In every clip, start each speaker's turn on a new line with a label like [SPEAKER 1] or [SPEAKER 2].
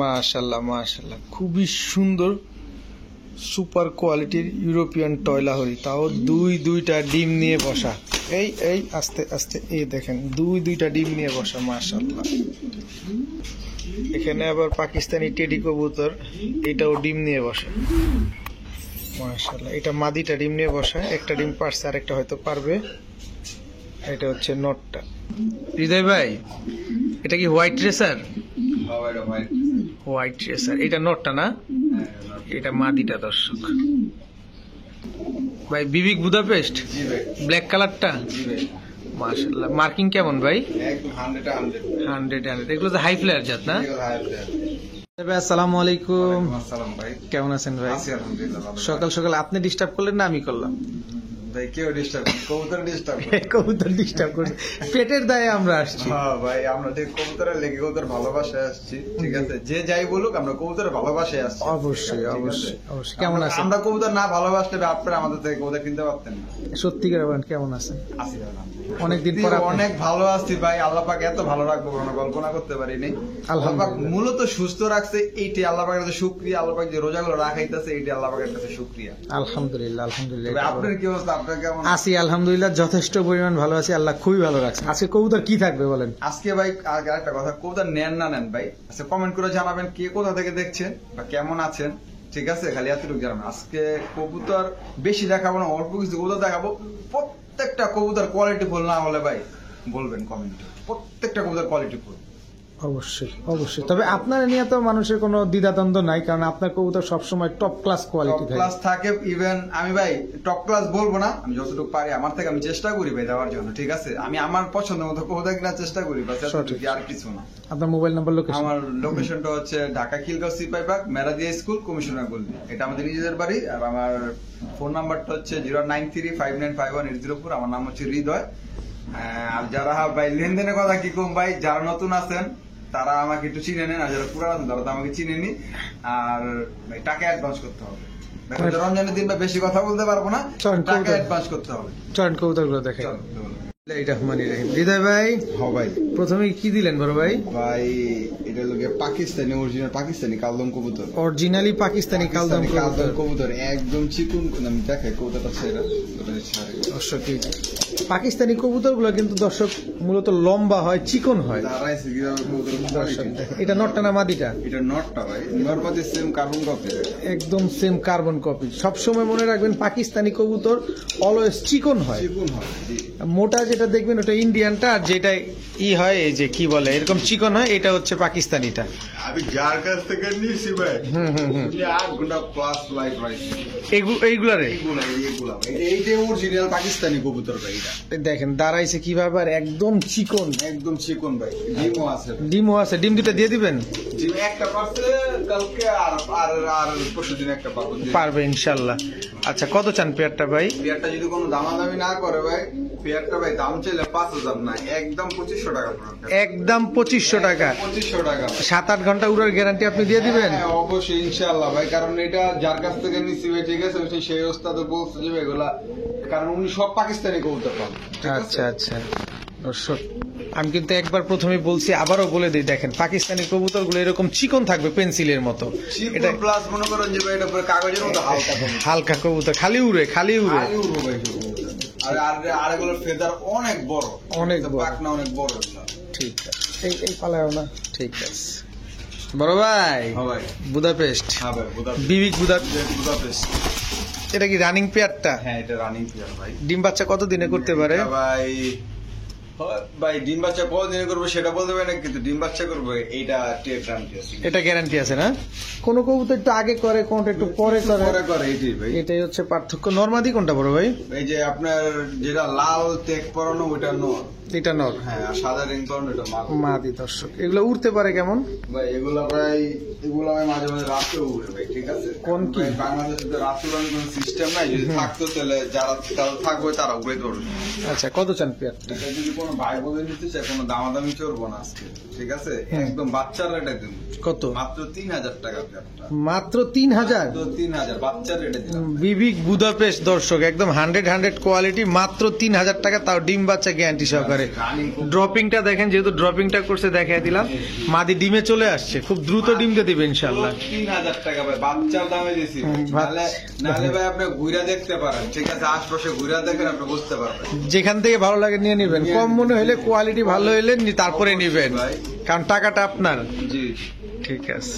[SPEAKER 1] মাশাআল্লাহ মাশাআল্লাহ, খুবই সুন্দর সুপার কোয়ালিটির ইউরোপিয়ান টয়লাহরি, তাও দুইটা ডিম নিয়ে বসা। এই এই আস্তে আস্তে এই দেখেন দুইটা ডিম নিয়ে বসা মাশাআল্লাহ। এখানে আবার পাকিস্তানি টেডি কবুতর, এটাও ডিম নিয়ে বসে মাশাআল্লাহ। এটা মাদিটা ডিম নিয়ে বসা, একটা ডিম পারছে আর একটা হয়তো পারবে। এটা হচ্ছে নটটা। হৃদয় ভাই, এটা কি হোয়াইট রেসার? হোয়াইট রেসার, এটা নটটা না, এটা মাদিটা দর্শক। ভাই বিবিক বুদাপেস্ট ব্ল্যাক কালারটা মাশাআল্লাহ। মার্কিং কেমন ভাই? 100 এগুলো তো হাই ফ্লায়ার জাত না? ভাই আসসালামু আলাইকুম। কেমন আছেন ভাই? সকাল সকাল আপনি ডিস্টার্ব করলেন না আমি করলাম? কবুতর ডিস্টার্ব করছে, পেটের দায়ে আমরা আসছি।
[SPEAKER 2] ভাই আমরা ঠিক কবুতরের লেগে কবুতর ভালোবাসায় আসছি, ঠিক আছে? যে যাই বলুক আমরা কবুতরের ভালোবাসায় আসছি।
[SPEAKER 1] অবশ্যই অবশ্যই অবশ্যই। কেমন আছেন?
[SPEAKER 2] আমরা কবুতর না ভালোবাসলে আপনারা আমাদের থেকে কবুতর কিনতে পারতেন না।
[SPEAKER 1] সত্যিকার বলেন, কেমন আছেন?
[SPEAKER 2] আছি
[SPEAKER 1] অনেকদিন পর
[SPEAKER 2] অনেক ভালো আছি ভাই। আল্লাহ পাক এত ভালো রাখবো কোনো কল্পনা করতে পারিনি। আল্লাহ পাক মূলত সুস্থ রাখছে, এইটি আল্লাহ পাকের কাছে শুকরিয়া। আল্লাহ পাক যে রোজাগুলো রাখাইতেছে এইটি আল্লাহ পাকের কাছে শুকরিয়া।
[SPEAKER 1] আলহামদুলিল্লাহ আলহামদুলিল্লাহ।
[SPEAKER 2] আপনার কি অবস্থা? আপনার কেমন
[SPEAKER 1] আছি? আলহামদুলিল্লাহ যথেষ্ট পরিমাণ ভালো আছি, আল্লাহ খুবই ভালো রাখছে। আজকে কবুতর কি থাকবে বলেন?
[SPEAKER 2] আজকে ভাই আরেকটা কথা, কবুতর নেন না নেন ভাই, আচ্ছা কমেন্ট করে জানাবেন কে কোথা থেকে দেখছেন বা কেমন আছেন, ঠিক আছে? খালি এতটুকু জানাবেন। আজকে কবুতর বেশি দেখাবো না, অল্প কিছু কবুতর দেখাবো। প্রত্যেকটা কবুতর কোয়ালিটি ফুল না হলে ভাই বলবেন কমেন্টে, প্রত্যেকটা কবুতর কোয়ালিটি ফুল।
[SPEAKER 1] অবশ্যই অবশ্যই। তবে আপনার নিয়ে তো মানুষের কোনো দ্বিধাদ্বন্দ্ব নাই, কারণ আপনার কবুতর সবসময় টপ ক্লাস কোয়ালিটি
[SPEAKER 2] ক্লাস থাকে। ইভেন আমি ভাই টপ ক্লাস বলবো না, আমি যতটুকু পারি আমার থেকে আমি চেষ্টা করি ভাই দেওয়ার জন্য, ঠিক আছে? আমি আমার পছন্দ মতো কবুতর কেনার চেষ্টা করি, বাস আর কিছু না।
[SPEAKER 1] আপনার মোবাইল নাম্বার, লোকেশন?
[SPEAKER 2] আমার লোকেশনটা হচ্ছে ঢাকা খিলগাঁও সিপাই পার্ক, মেরাদিয়া স্কুল, কমিশনার গলি, এটা আমাদের নিজেদের বাড়ি। আর আমার ফোন নাম্বারটা হচ্ছে 09359518004। আমার নাম হচ্ছে হৃদয়। আর যারা ভাই লেনদেনের কথা কি কম ভাই, যারা নতুন আছেন তারা আমাকে একটু চিনে নেন, আর যারা পুরান আছেন তারা তো আমাকে চিনে নি। আর ভাই টাকা অ্যাডভান্স করতে হবে, রমজানের দিন বা বেশি কথা বলতে পারবো না, টাকা অ্যাডভান্স করতে হবে।
[SPEAKER 1] চরণ কবুতর গুলো দেখেন। হৃদয় ভাই,
[SPEAKER 2] হ্যাঁ ভাই,
[SPEAKER 1] প্রথমে কি দিলেন বড় ভাই?
[SPEAKER 2] ভাই এটা লোকে পাকিস্তানি, অরিজিনাল পাকিস্তানি কালদম কবুতর।
[SPEAKER 1] অরিজিনালি পাকিস্তানি কালদম
[SPEAKER 2] কবুতর একদম চিকুন। আমি দেখাই কবুতরটা ছেড়ে।
[SPEAKER 1] দর্শক পাকিস্তানি কবুতর গুলো কিন্তু দর্শক মূলত লম্বা হয়, চিকন হয়। এটা নটটা না মাদিটা? এটা
[SPEAKER 2] নটটা ভাই, নরমাদি সেম কার্বন কপি,
[SPEAKER 1] একদম সেম কার্বন কপি। সবসময় মনে রাখবেন পাকিস্তানি কবুতর অলওয়েজ চিকন হয়, চিকন হয়। মোটা যেটা দেখবেন ওটা ইন্ডিয়ানটা, আর যেটা হয় এই যে কি বলে এরকম চিকন হয়, এটা হচ্ছে পাকিস্তানিটা।
[SPEAKER 2] আমি যার কাছ থেকে নিয়েছি ভাই, 8 ঘন্টা প্লাস লাইফ রাইছে
[SPEAKER 1] এইগুলারে।
[SPEAKER 2] এইটা অরিজিনাল পাকিস্তানি কবুতর ভাই। এটা
[SPEAKER 1] দেখেন দাঁড়াইছে কিভাবে, আর একদম চিকন,
[SPEAKER 2] একদম চিকন ভাই। ডিমও আছে,
[SPEAKER 1] ডিমও আছে। ডিম দুটা দিয়ে দিবেন?
[SPEAKER 2] ডিম একটা পারছে কালকে, আর পরশুদিন একটা
[SPEAKER 1] পারবে ইনশাআল্লাহ। আচ্ছা কত চান পেয়ারটা ভাই?
[SPEAKER 2] পেয়ারটা যদি কোনো দামাদামি না করে ভাই, পেয়ারটা ভাই দাম চাইলে 5000 না, একদম 2500 টাকা।
[SPEAKER 1] একদম 2500 টাকা?
[SPEAKER 2] 2500 টাকা।
[SPEAKER 1] 7-8 ঘন্টা উড়ার গ্যারান্টি আপনি দিয়ে দিবেন?
[SPEAKER 2] অবশ্যই ইনশাআল্লাহ ভাই, কারণ এটা যার কাছ থেকে নিচ্ছি ভাই, ঠিক আছে? সেই ওস্তাদ বলছে যে এগুলা, কারণ উনি সব পাকিস্তানি কবুতর পান।
[SPEAKER 1] আচ্ছা আচ্ছা দর্শক, আমি কিন্তু একবার প্রথমে বলছি, আবারও বলে দিই, দেখেন পাকিস্তানি কবুতর গুলো এরকম চিকন থাকবে পেন্সিলের মতো।
[SPEAKER 2] এটা প্লাস মনে করেন যে এটা কাগজের মতো
[SPEAKER 1] হালকা কবুতর, খালি উড়ে খালি উড়ে।
[SPEAKER 2] আর এগুলোর ফেদার অনেক বড়,
[SPEAKER 1] অনেক বড়,
[SPEAKER 2] পাখনা অনেক বড়।
[SPEAKER 1] ঠিক আছে, এই পালাও না, ঠিক আছে বড় ভাই। বুদাপেস্ট, বিবিক বুদাপেস্ট। এটা কি রানিং পেয়ারটা?
[SPEAKER 2] হ্যাঁ এটা রানিং পেয়ার ভাই।
[SPEAKER 1] ডিম বাচ্চা কত দিনে করতে পারে
[SPEAKER 2] ভাই? ভাই ডিম বাচ্চা কতদিনে করবো সেটা বলতে পারি না, কিন্তু ডিম বাচ্চা করবো এইটা গ্যারান্টি আছে। এটা গ্যারান্টি আছে না?
[SPEAKER 1] কোন কবুতর একটু আগে করে, কোনটা একটু পরে করে।
[SPEAKER 2] এইটাই ভাই,
[SPEAKER 1] এটাই হচ্ছে পার্থক্য। নরমাদি কোনটা বড় ভাই?
[SPEAKER 2] এই যে আপনার যেটা লাল টেক পরানো ওইটা নর,
[SPEAKER 1] এটা নর।
[SPEAKER 2] হ্যাঁ, আর সাদা রিং পরানো এটা
[SPEAKER 1] মাদি। দর্শক এগুলো উড়তে পারে কেমন
[SPEAKER 2] ভাই? এগুলো ভাই মাঝে মাঝে রাতেও উড়ে ভাই, ঠিক আছে?
[SPEAKER 1] কোন কি
[SPEAKER 2] বাংলাদেশে রাত উড়ানোর কোনো সিস্টেম নাই, যদি থাকতো তাহলে যারা থাকবে তারা উড়ে ধরবে।
[SPEAKER 1] আচ্ছা কত চান পেয়ারটা?
[SPEAKER 2] যদি কোনো ভাই বলে নিতে চায়, কোনো দামাদামি চলবো না আজকে, ঠিক আছে? একদম বাচ্চার রেটে দিন।
[SPEAKER 1] কত?
[SPEAKER 2] মাত্র 3000 টাকা পেয়ারটা।
[SPEAKER 1] মাত্র 3000?
[SPEAKER 2] 3000 বাচ্চার রেটে দিন।
[SPEAKER 1] বিবিক বুদাপেস্ট দর্শক, একদম 100 কোয়ালিটি, মাত্র 3000 টাকা, তাও ডিম বাচ্চা গ্যারান্টি সহকারে। একবারে। ড্রপিংটা দেখেন, যেহেতু ড্রপিংটা করছে দেখাই দিলাম। মাদি ডিমে চলে আসছে, খুব দ্রুত ডিম দিয়ে দিবে ইনশাল্লাহ।
[SPEAKER 2] 3000 টাকা ভাই বাচ্চার দামে দিছি। নালে ভাই আপনি ঘুরে দেখতে পারেন, ঠিক আছে, আশপাশে ঘুরে দেখেন, আপনি বুঝতে পারবেন।
[SPEAKER 1] যেখান থেকে ভালো লাগে নিয়ে নিবেন, কম মনে হলে কোয়ালিটি ভালো হলে তারপরে নিবেন, কারণ টাকাটা আপনার।
[SPEAKER 2] জি
[SPEAKER 1] ঠিক আছে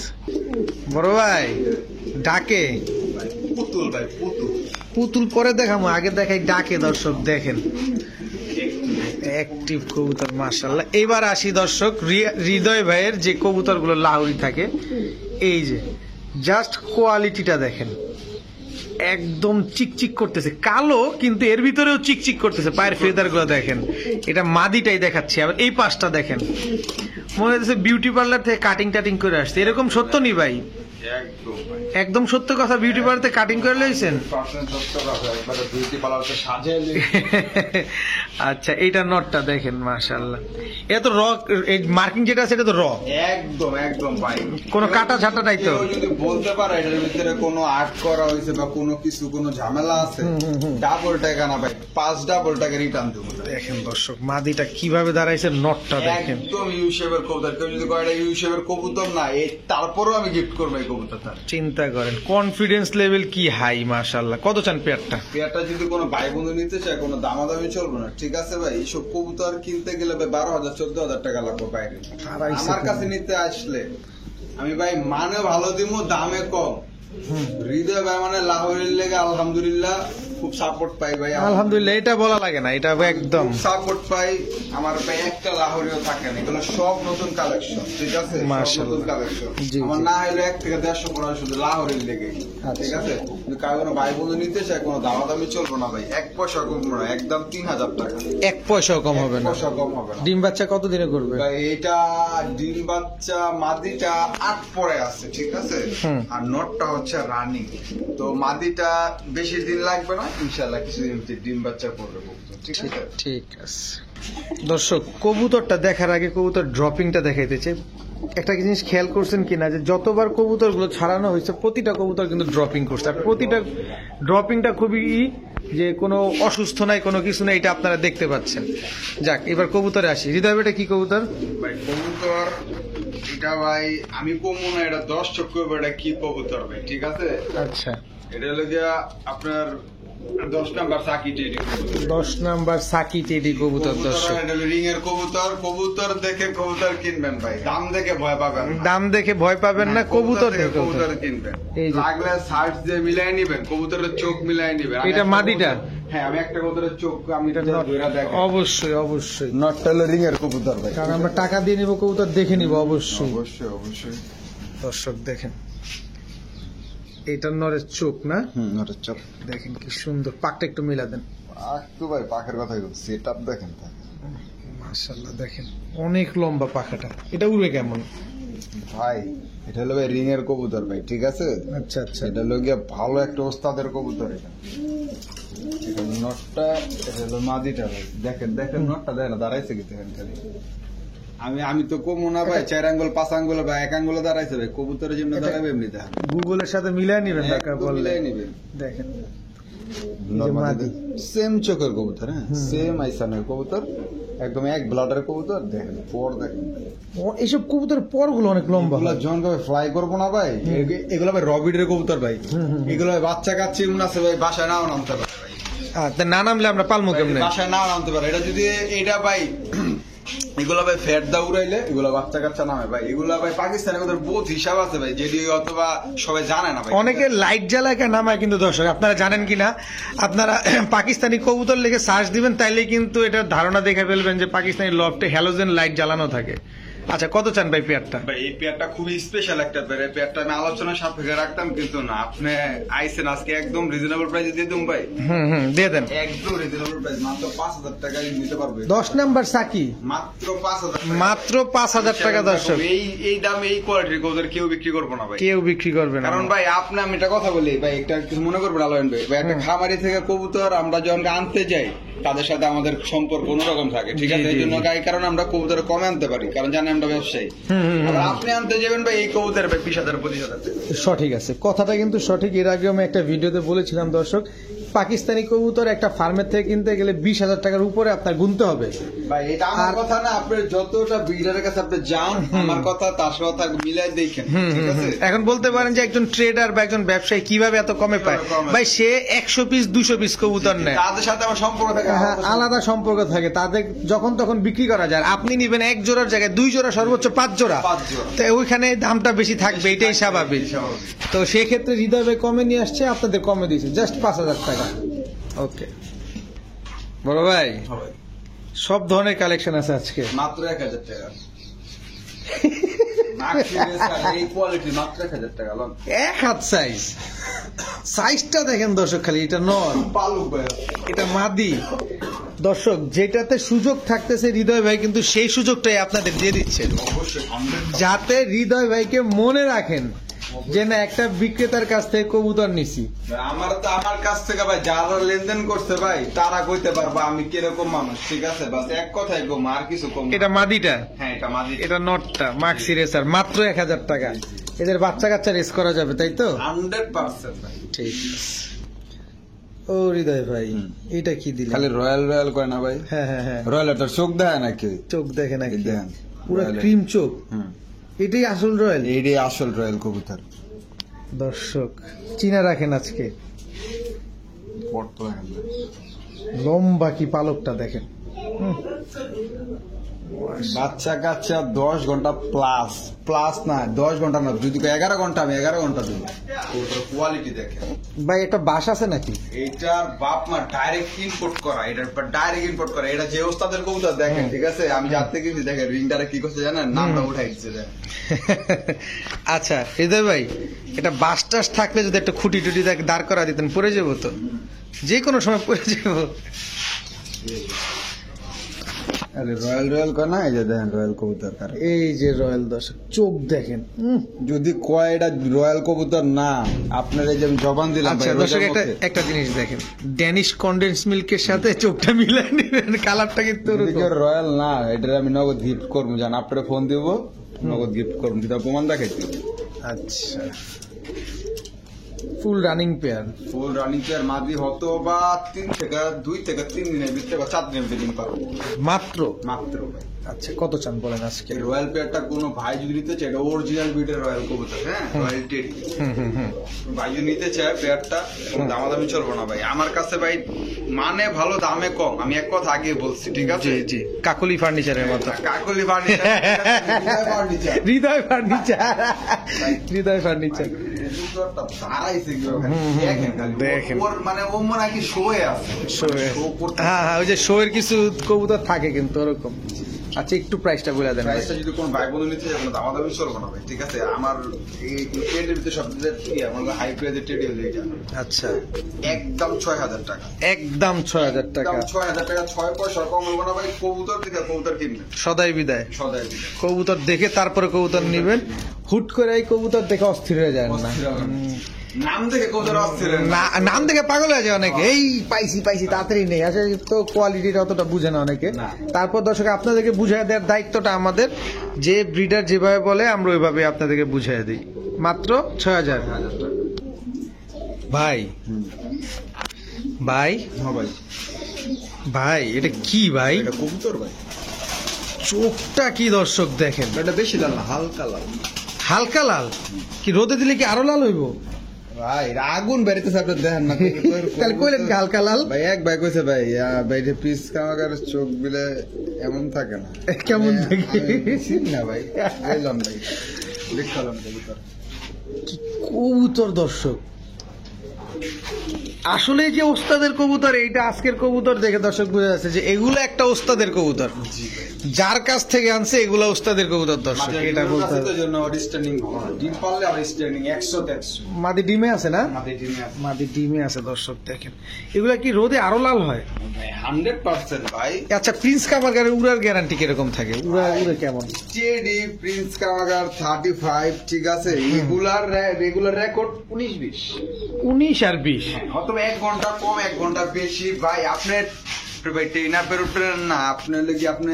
[SPEAKER 1] বড় ভাই, ডাকে
[SPEAKER 2] পুতুল ভাই, পুতুল।
[SPEAKER 1] পুতুল পরে দেখাবো, আগে দেখাই ডাকে। দর্শক দেখেন অ্যাক্টিভ কবুতর মাশাআল্লাহ। এবার আসি দর্শক হৃদয় ভাইয়ের যে কবুতরগুলো লাহোরি থাকে, এই যে জাস্ট কোয়ালিটিটা দেখেন, একদম চিকচিক করতেছে, কালো কিন্তু এর ভিতরেও চিকচিক করতেছে। পায়ের ফেদার গুলো দেখেন, এটা মাদিটাই দেখাচ্ছি। আবার এই পাশটা দেখেন, মনে হচ্ছে বিউটি পার্লার থেকে কাটিং টাটিং করে আসছে। এরকম সত্য নি ভাই?
[SPEAKER 2] একদম ভাই,
[SPEAKER 1] একদম সত্য কথা, বিউটি পার্লার থেকে কাটিং করে লইছেন।
[SPEAKER 2] 100% সত্য কথা, একবারে বিউটি পার্লারতে সাজিয়ে
[SPEAKER 1] আচ্ছা, এইটা নটটা দেখেন মাশাআল্লাহ। এটা তো র, এই মার্কিং যেটা আছে এটা তো র,
[SPEAKER 2] একদম একদম ভাই,
[SPEAKER 1] কোনো কাটা ছাটা নাই তো?
[SPEAKER 2] কেউ যদি বলতে পারে এটার ভিতরে কোনো আর্ট করা হয়েছে বা কোনো কিছু, কোনো ঝামেলা আছে, ডাবল টাকা না ভাই, 5 ডাবল টাকা রিটার্ন দেবো।
[SPEAKER 1] দেখেন দর্শক মাদিটা কিভাবে দাঁড়াইছে, নটটা দেখেন
[SPEAKER 2] একদম ইউ শেপের কবুতর। কেউ যদি কয় এটা ইউ শেপের কবুতর না, এই তারপরেও আমি গিফট করবো এই কবুতরটা।
[SPEAKER 1] চিন্তা করেন কনফিডেন্স লেভেল কি হাই মাশাআল্লাহ। কত চান পেয়ারটা?
[SPEAKER 2] পেয়ারটা যদি কোনো ভাই বন্ধু নিতে চায়, কোনো দামাদামি চলবে না, ঠিক আছে ভাই। এইসব কবুতর কিনতে গেলে ভাই 12,000 14,000 টাকা লাগবে বাইরে। আমার কাছে নিতে আসলে আমি ভাই মানে ভালো দিব, দামে কম। হৃদয় ভাই মানে লাহোরের লেগে আলহামদুলিল্লাহ খুব সাপোর্ট পাই ভাই।
[SPEAKER 1] আলহামদুলিল্লাহ, এটা বলা লাগে না, এটা একদম
[SPEAKER 2] সাপোর্ট পাই। আমার ভাই একটা লাহোরিও থাকে না, এগুলো সব নতুন কালেকশন, ঠিক আছে, সব
[SPEAKER 1] মাশাআল্লাহ।
[SPEAKER 2] নতুন কালেকশন।
[SPEAKER 1] জি,
[SPEAKER 2] আমার
[SPEAKER 1] জি।
[SPEAKER 2] না হলে 1 থেকে 150 পড়া শুধু লাহোরের লেগে, ঠিক আছে। যদি কারো কোনো ভাই বন্ধু নিতে চায়, কোনো দামাদামি চলবে না ভাই, 1 পয়সা কম না, একদম 3000 টাকা,
[SPEAKER 1] 1 পয়সাও কম হবে
[SPEAKER 2] 1
[SPEAKER 1] না।
[SPEAKER 2] পয়সা কম হবে না।
[SPEAKER 1] ডিম বাচ্চা কত দিনে করবে?
[SPEAKER 2] ভাই এটা ডিম বাচ্চা মাদিটা 8 পরে আছে, ঠিক আছে, আর নটটা হচ্ছে রানিং। তো মাদিটা বেশি দিন লাগবে না, ইনশাআল্লাহ কিছুদিন ডিম বাচ্চা করবে কবুতর, ঠিক আছে।
[SPEAKER 1] ঠিক আছে দর্শক, কবুতরটা দেখার আগে কবুতর ড্রপিংটা দেখাইতেছে। একটা জিনিস খেয়াল করছেন কিনা, যে যতবার কবুতর গুলো ছাড়ানো হয়েছে প্রতিটা কবুতর কিন্তু ড্রপিং করছে, আর প্রতিটা ড্রপিংটা খুবই যে কোনো অসুস্থ নাই, কোনো কিছু নাই, এটা আপনারা দেখতে পাচ্ছেন। যাক, এবার কবুতরে আসি। হৃদয় বেটা কি কবুতর?
[SPEAKER 2] ভাই কবুতর এটা ভাই আমি কমু না, এটা 10 চক্কর এটা কি কবুতর ভাই, ঠিক আছে।
[SPEAKER 1] আচ্ছা,
[SPEAKER 2] এটা হলো গিয়া আপনার 10 নাম্বার সাকি টেডি কবুতর।
[SPEAKER 1] 10 নাম্বার সাকি টেডি কবুতর। দর্শক
[SPEAKER 2] এটা হলো রিং এর কবুতর। কবুতর দেখে কবুতর কিনবেন ভাই, দাম দেখে ভয় পাবেন না।
[SPEAKER 1] দাম দেখে ভয় পাবেন না, কবুতর দেখে
[SPEAKER 2] কবুতর কিনবেন।
[SPEAKER 1] এই যে
[SPEAKER 2] লাগলে সার্চ দিয়ে মিলাই নিবেন, কবুতরের চোখ মিলাই নিবেন।
[SPEAKER 1] এটা মাদিটা?
[SPEAKER 2] হ্যাঁ, আমি একটা কবুতরের চোখ আমি ধরে দেখাই।
[SPEAKER 1] অবশ্যই অবশ্যই,
[SPEAKER 2] নটটা হলো রিং এর কবুতর ভাই,
[SPEAKER 1] কারণ আমরা টাকা দিয়ে নিব, কবুতর দেখে নিব অবশ্যই।
[SPEAKER 2] অবশ্যই অবশ্যই।
[SPEAKER 1] দর্শক দেখেন, এটা নরের চোখ না?
[SPEAKER 2] নটের চোখ
[SPEAKER 1] দেখেন কি সুন্দর, পাকটা একটু মিলা দেন।
[SPEAKER 2] পাখ তো ভাই, পাখের কথাই বলছি, সেটআপ দেখেন।
[SPEAKER 1] মাশাআল্লাহ দেখেন অনেক লম্বা পাখাটা। এটা উড়বে কেমন
[SPEAKER 2] ভাই? এটা হলো ভাই রিং এর কবুতর ভাই, ঠিক আছে।
[SPEAKER 1] আচ্ছা আচ্ছা,
[SPEAKER 2] এটা হলো গিয়া ভালো একটা ওস্তাদের কবুতর। এটা এটা নটটা, এটা হলো মাদিটা ভাই। দেখেন দেখেন নটটা দেখেন দাঁড়াইছে কি, দেখেন খালি। আমি তো কমু না ভাই, 4 আঙ্গুল 5 আঙ্গুল বা 1 আঙ্গুলে দাঁড়াইছে ভাই, কবুতরের যেমনি দাঁড়াবে এমনি দেখেন।
[SPEAKER 1] গুগলের সাথে মিলাই নিবেন টাকা
[SPEAKER 2] একদম
[SPEAKER 1] বললে।
[SPEAKER 2] মিলাই নিবেন।
[SPEAKER 1] দেখেন
[SPEAKER 2] সেম চোখের কবুতর, হ্যাঁ সেম আইসানের কবুতর, একদম এক ব্লাডের কবুতর। দেখেন পর দেখেন,
[SPEAKER 1] এইসব কবুতর পরগুলো অনেক লম্বা
[SPEAKER 2] এগুলো
[SPEAKER 1] হয়।
[SPEAKER 2] যখন ভাই ফ্লাই করবো না ভাই, এগুলো ভাই রবিডের কবুতর ভাই। এগুলো ভাই বাচ্চা কাচ্চা এমন আছে ভাই, বাসায় নাও নামতে পারে ভাই।
[SPEAKER 1] তা না নামলে আমরা পালমু কেমনে?
[SPEAKER 2] বাসায় নাও নামতে পারে। এটা যদি এটা ভাই এগুলো ভাই ফ্যাট দা উড়াইলে এগুলো বাচ্চা কাচ্চা নামে ভাই। এগুলো ভাই পাকিস্তানের ওদের বহুত হিসাব আছে ভাই, যেটি অথবা সবাই জানে না ভাই।
[SPEAKER 1] অনেকে লাইট জ্বালায় নামায়, কিন্তু দর্শক আপনারা জানেন কিনা, আপনারা পাকিস্তানি কবুতর লিখে সার্চ দিবেন, তাইলে কিন্তু এটা ধারণা দেখে ফেলবেন যে পাকিস্তানি লফটে হ্যালোজেন লাইট জ্বালানো থাকে। আচ্ছা, কত চান ভাই পেয়ারটা?
[SPEAKER 2] ভাই এই পেয়ারটা খুবই স্পেশাল একটা পেয়ার। এই পেয়ারটা আমি আলোচনা সাপেক্ষে রাখতাম, কিন্তু না, আপনি আইসেন আজকে একদম রিজনেবল প্রাইসে দিয়ে দিন ভাই।
[SPEAKER 1] দিয়ে দেন
[SPEAKER 2] একদম রিজনেবল প্রাইস, মাত্র 5000 টাকায় নিতে পারবে।
[SPEAKER 1] 10 নাম্বার সাকি
[SPEAKER 2] মাত্র 5000 টাকা।
[SPEAKER 1] মাত্র 5000 টাকা। দর্শক
[SPEAKER 2] এই দামে এই কোয়ালিটির কবুতর কেউ বিক্রি করবো না ভাই,
[SPEAKER 1] কেউ বিক্রি করবে না।
[SPEAKER 2] কারণ ভাই আপনি আমি একটা কথা বলি ভাই, একটা কিছু মনে করবেন আলোয়ন ভাই, একটা খামারি থেকে কবুতর আমরা যখন আনতে যাই তাদের সাথে আমাদের সম্পর্ক অন্যরকম থাকে, ঠিক আছে। এই জন্য এই কারণে আমরা কবুতর কমে আনতে পারি, কারণ জানি আমরা ব্যবসায়ী। আবার আপনি আনতে যাবেন ভাই এই কবুতর ভাই 20,000 25,000।
[SPEAKER 1] সঠিক আছে, কথাটা কিন্তু সঠিক। এর আগে আমি একটা ভিডিওতে বলেছিলাম দর্শক, পাকিস্তানি কবুতর একটা ফার্মের থেকে কিনতে গেলে 20,000 টাকার উপরে আপনার গুনতে হবে।
[SPEAKER 2] ভাই এটা আমার কথা না, আপনি যতটা ব্রিডারের কাছে আপনি যান, আমার কথা তার কথা মিলাই দেখেন, ঠিক আছে?
[SPEAKER 1] এখন বলতে পারেন যে একজন ট্রেডার বা একজন ব্যবসায়ী কিভাবে এত কমে পায়? ভাই সে 100 পিস 200 পিস কবুতর নেয়,
[SPEAKER 2] তাদের সাথে আমার সম্পর্ক থাকে,
[SPEAKER 1] হ্যাঁ, আলাদা সম্পর্ক থাকে, তাদের যখন তখন বিক্রি করা যায়। আপনি নিবেন 1 জোড়ার জায়গায় 2 জোড়া, সর্বোচ্চ 5 জোড়া,
[SPEAKER 2] 5 জোড়া।
[SPEAKER 1] তো ওইখানে দামটা বেশি থাকবে, এটাই স্বাভাবিক। তো সেক্ষেত্রে হৃদয় ভাই কমে নিয়ে আসছে, আপনাদের কমে দিয়েছে জাস্ট 5,000 টাকা। ওকে বড় ভাই, সব ধরনের কালেকশন আছে আজকে,
[SPEAKER 2] মাত্র 1,000 টাকা। এই কোয়ালিটি মাত্র 1,000 টাকা।
[SPEAKER 1] এক হাত সাইজ, সাইজটা দেখেন দর্শক, খালি এটা নর,
[SPEAKER 2] পালক ভাই,
[SPEAKER 1] এটা মাদি। দর্শক যেটাতে সুযোগ থাকতেছে হৃদয় ভাই কিন্তু সেই সুযোগটাই আপনাদের দিয়ে দিচ্ছে,
[SPEAKER 2] অবশ্যই 100%।
[SPEAKER 1] যাতে হৃদয় ভাইকে মনে রাখেন যে না একটা বিক্রেতার কাছ থেকে কবুতর নিছি।
[SPEAKER 2] আমার কাছ থেকে ভাই যারা লেনদেন করছে ভাই তারা কইতে পারবো আমি কিরকম মানুষ, ঠিক আছে? বাস এক কথাই কম, আর কিছু কম না।
[SPEAKER 1] এটা মাদিটা,
[SPEAKER 2] হ্যাঁ এটা মাঝি,
[SPEAKER 1] এটা নটটা মাক্সি রেসার, মাত্র 1,000 টাকা। এদের বাচ্চা কাচ্চা রেস করা যাবে, তাই তো?
[SPEAKER 2] 100% ভাই।
[SPEAKER 1] ঠিক আছে। ও হৃদয় ভাই, এটা কি দিলেন?
[SPEAKER 2] খালি রয়্যাল রয়্যাল কয় না ভাই?
[SPEAKER 1] হ্যাঁ হ্যাঁ হ্যাঁ,
[SPEAKER 2] রয়্যাল তার চোখ দেয় নাকি?
[SPEAKER 1] চোখ দেখে নাকি?
[SPEAKER 2] দেখেন
[SPEAKER 1] পুরো ক্রিম চোখ,
[SPEAKER 2] হুম,
[SPEAKER 1] এটাই আসল রয়্যাল।
[SPEAKER 2] এইটাই আসল রয়্যাল কবুতর।
[SPEAKER 1] দর্শক চিনা রাখেন আজকে,
[SPEAKER 2] পট দেখেন ভাই।
[SPEAKER 1] লম্বা কি পালকটা দেখেন।
[SPEAKER 2] বাচ্চা কাচ্চা 10 ঘন্টা প্লাস, প্লাস না 10 ঘন্টা না, যদি 11 ঘন্টা, আমি 11 ঘন্টা দেবো। ওটার কোয়ালিটি দেখেন
[SPEAKER 1] ভাই একটা বাস আছে নাকি?
[SPEAKER 2] এইটার বাপ মা ডাইরেক্ট ইম্পোর্ট করা, এটার ডাইরেক্ট ইম্পোর্ট করা। এটা যে ওস্তাদের কবুতর দেখেন, ঠিক আছে? আমি যাতে কিনছি দেখেন রিংটারে কি করছে জানেন, নামটা উঠাই দিচ্ছে দেখেন।
[SPEAKER 1] আচ্ছা হৃদয় ভাই, এটা বাস টাস থাকলে যদি একটা খুঁটি টুটি দাঁড় করা দিতেন, পড়ে যাবো তো, যে কোনো সময় পড়ে যাবো।
[SPEAKER 2] আরে রয়্যাল রয়্যাল কয় না, এই যে দেখেন রয়্যাল কবুতর কার।
[SPEAKER 1] এই যে রয়্যাল, দর্শক চোখ দেখেন।
[SPEAKER 2] যদি কয় এটা রয়্যাল কবুতর না, আপনার এই যে আমি জবান দিলাম
[SPEAKER 1] আচ্ছা
[SPEAKER 2] ভাই,
[SPEAKER 1] দর্শক
[SPEAKER 2] রোজার মধ্যে।
[SPEAKER 1] একটা জিনিস দেখেন, ড্যানিশ কনডেন্স মিল্কের সাথে চোখটা মিলাই নেবেন, কালারটা কিন্তু
[SPEAKER 2] যদি
[SPEAKER 1] ওরকম।
[SPEAKER 2] কেউ রয়্যাল না, এটা আমি নগদ গিফট করবো, জান আপনারা ফোন দিব, নগদ গিফট করবো, যেটা প্রমাণ দেখাইছি।
[SPEAKER 1] আচ্ছা full running pair,
[SPEAKER 2] full running chair মাদি হতো বা 2 থেকে 3 দিনের ভিতরে বা 4 দিনের ভিতরে ডিম পারবো
[SPEAKER 1] মাত্র।
[SPEAKER 2] মাত্র ভাই।
[SPEAKER 1] আচ্ছা কত চান বলেন আজকে?
[SPEAKER 2] এই রয়্যাল পেয়ারটা কোনো ভাই যদি নিতে চায়, এটা অরিজিনাল ব্রিডের রয়্যাল কবুতর, হ্যাঁ রয়্যাল টেডি। ভাই যদি নিতে চায় পেয়ারটা, দামাদামি চলবো না ভাই আমার কাছে ভাই, মানে ভালো দামে কম, আমি এক কথা আগে বলছি, ঠিক আছে?
[SPEAKER 1] জি জি, কাকলি ফার্নিচারের মতো।
[SPEAKER 2] কাকলি ফার্নিচার,
[SPEAKER 1] হৃদয় ফার্নিচার, হৃদয় ফার্নিচার। দেখেন।
[SPEAKER 2] মানে ও মনে হয় কি শোয়ে আছে,
[SPEAKER 1] হ্যাঁ হ্যাঁ, ওই যে শো এর কিছু কবুতর থাকে কিন্তু ওরকম। আচ্ছা একটু প্রাইসটা বলে দেন।
[SPEAKER 2] প্রাইসটা যদি কোনো ভাই বন্ধু নিতে চায়, কোনো দামাদামি চলবো না ভাই, ঠিক আছে? আমার এই টেডির ভিতরে সবচেয়ে আমার হাই প্রাইসের টেডি হলো এটা।
[SPEAKER 1] আচ্ছা
[SPEAKER 2] একদম 6,000 টাকা,
[SPEAKER 1] একদম 6,000 টাকা,
[SPEAKER 2] একদম 6,000 টাকা, 6 পয়সা কম হবো না ভাই। কবুতর থেকে কবুতর কিনবেন,
[SPEAKER 1] সদাই বিদায়।
[SPEAKER 2] সদাই দিবেন।
[SPEAKER 1] কবুতর দেখে তারপরে কবুতর নিবেন, হুট করে এই কবুতর দেখে অস্থির হয়ে যায় না।
[SPEAKER 2] নাম দেখে কবুতর অস্থির হয় না।
[SPEAKER 1] নাম দেখে পাগল হয়ে যায় অনেকে, এই পাইছি পাইছি তাড়াতাড়ি নেই, আসলে তো কোয়ালিটিটা অতটা বুঝে না অনেকে।
[SPEAKER 2] না।
[SPEAKER 1] তারপর দর্শক আপনাদেরকে বুঝাই দেওয়ার দায়িত্বটা আমাদের, যে ব্রিডার যেভাবে বলে আমরা ওইভাবে আপনাদেরকে বুঝাই দিই। মাত্র 6,000।
[SPEAKER 2] 6,000 টাকা।
[SPEAKER 1] ভাই ভাই
[SPEAKER 2] হ্যাঁ ভাই,
[SPEAKER 1] ভাই এটা কি ভাই?
[SPEAKER 2] এটা কবুতর ভাই,
[SPEAKER 1] চোখটা কি দর্শক দেখেন,
[SPEAKER 2] এটা বেশি লাল না, হালকা লাল।
[SPEAKER 1] হালকা লাল, কি রোদে দিলে কি আরো লাল হইব?
[SPEAKER 2] ভাই আগুন বেরিতেছে, আপনি দেখেন না।
[SPEAKER 1] তাহলে কইলেন কি হালকা লাল?
[SPEAKER 2] ভাই এক ভাই কইছে ভাই, ভাই পিস কামাকার চোখ বিলে এমন থাকে না।
[SPEAKER 1] কেমন থাকে?
[SPEAKER 2] ঠিক না ভাই, বললাম ভাই, লিখলাম কবুতর।
[SPEAKER 1] কবুতর দর্শক, আসলে যে ওস্তাদের কবুতর, এইটা আজকের কবুতর দেখে দর্শক বুঝে যাচ্ছে যে এগুলো একটা ওস্তাদের কবুতর, যার কাছ থেকে আনছে এগুলো ওস্তাদের কবুতর। দর্শক এটা বলতে হবে।
[SPEAKER 2] ডিম পারলে আর স্ট্যান্ডিং 100-100
[SPEAKER 1] মাদি ডিমে আছে না?
[SPEAKER 2] মাদি ডিমে আছে।
[SPEAKER 1] মাদি ডিমে আছে দর্শক দেখেন, এগুলা কি রোদে আরো লাল হয়?
[SPEAKER 2] ভাই 100% ভাই।
[SPEAKER 1] আচ্ছা প্রিন্স কামারগারের উড়ার গ্যারান্টি কিরকম থাকে? উড়ে কেমন?
[SPEAKER 2] টেডি প্রিন্স কামাগার 35, ঠিক আছে? রেগুলার রেকর্ড 19-20,
[SPEAKER 1] 19 আর 20।
[SPEAKER 2] অথবা 1 ঘন্টা কম 1 ঘন্টা বেশি ভাই। আপনার ভাই টেন আপের উপরে না, আপনি কি আপনি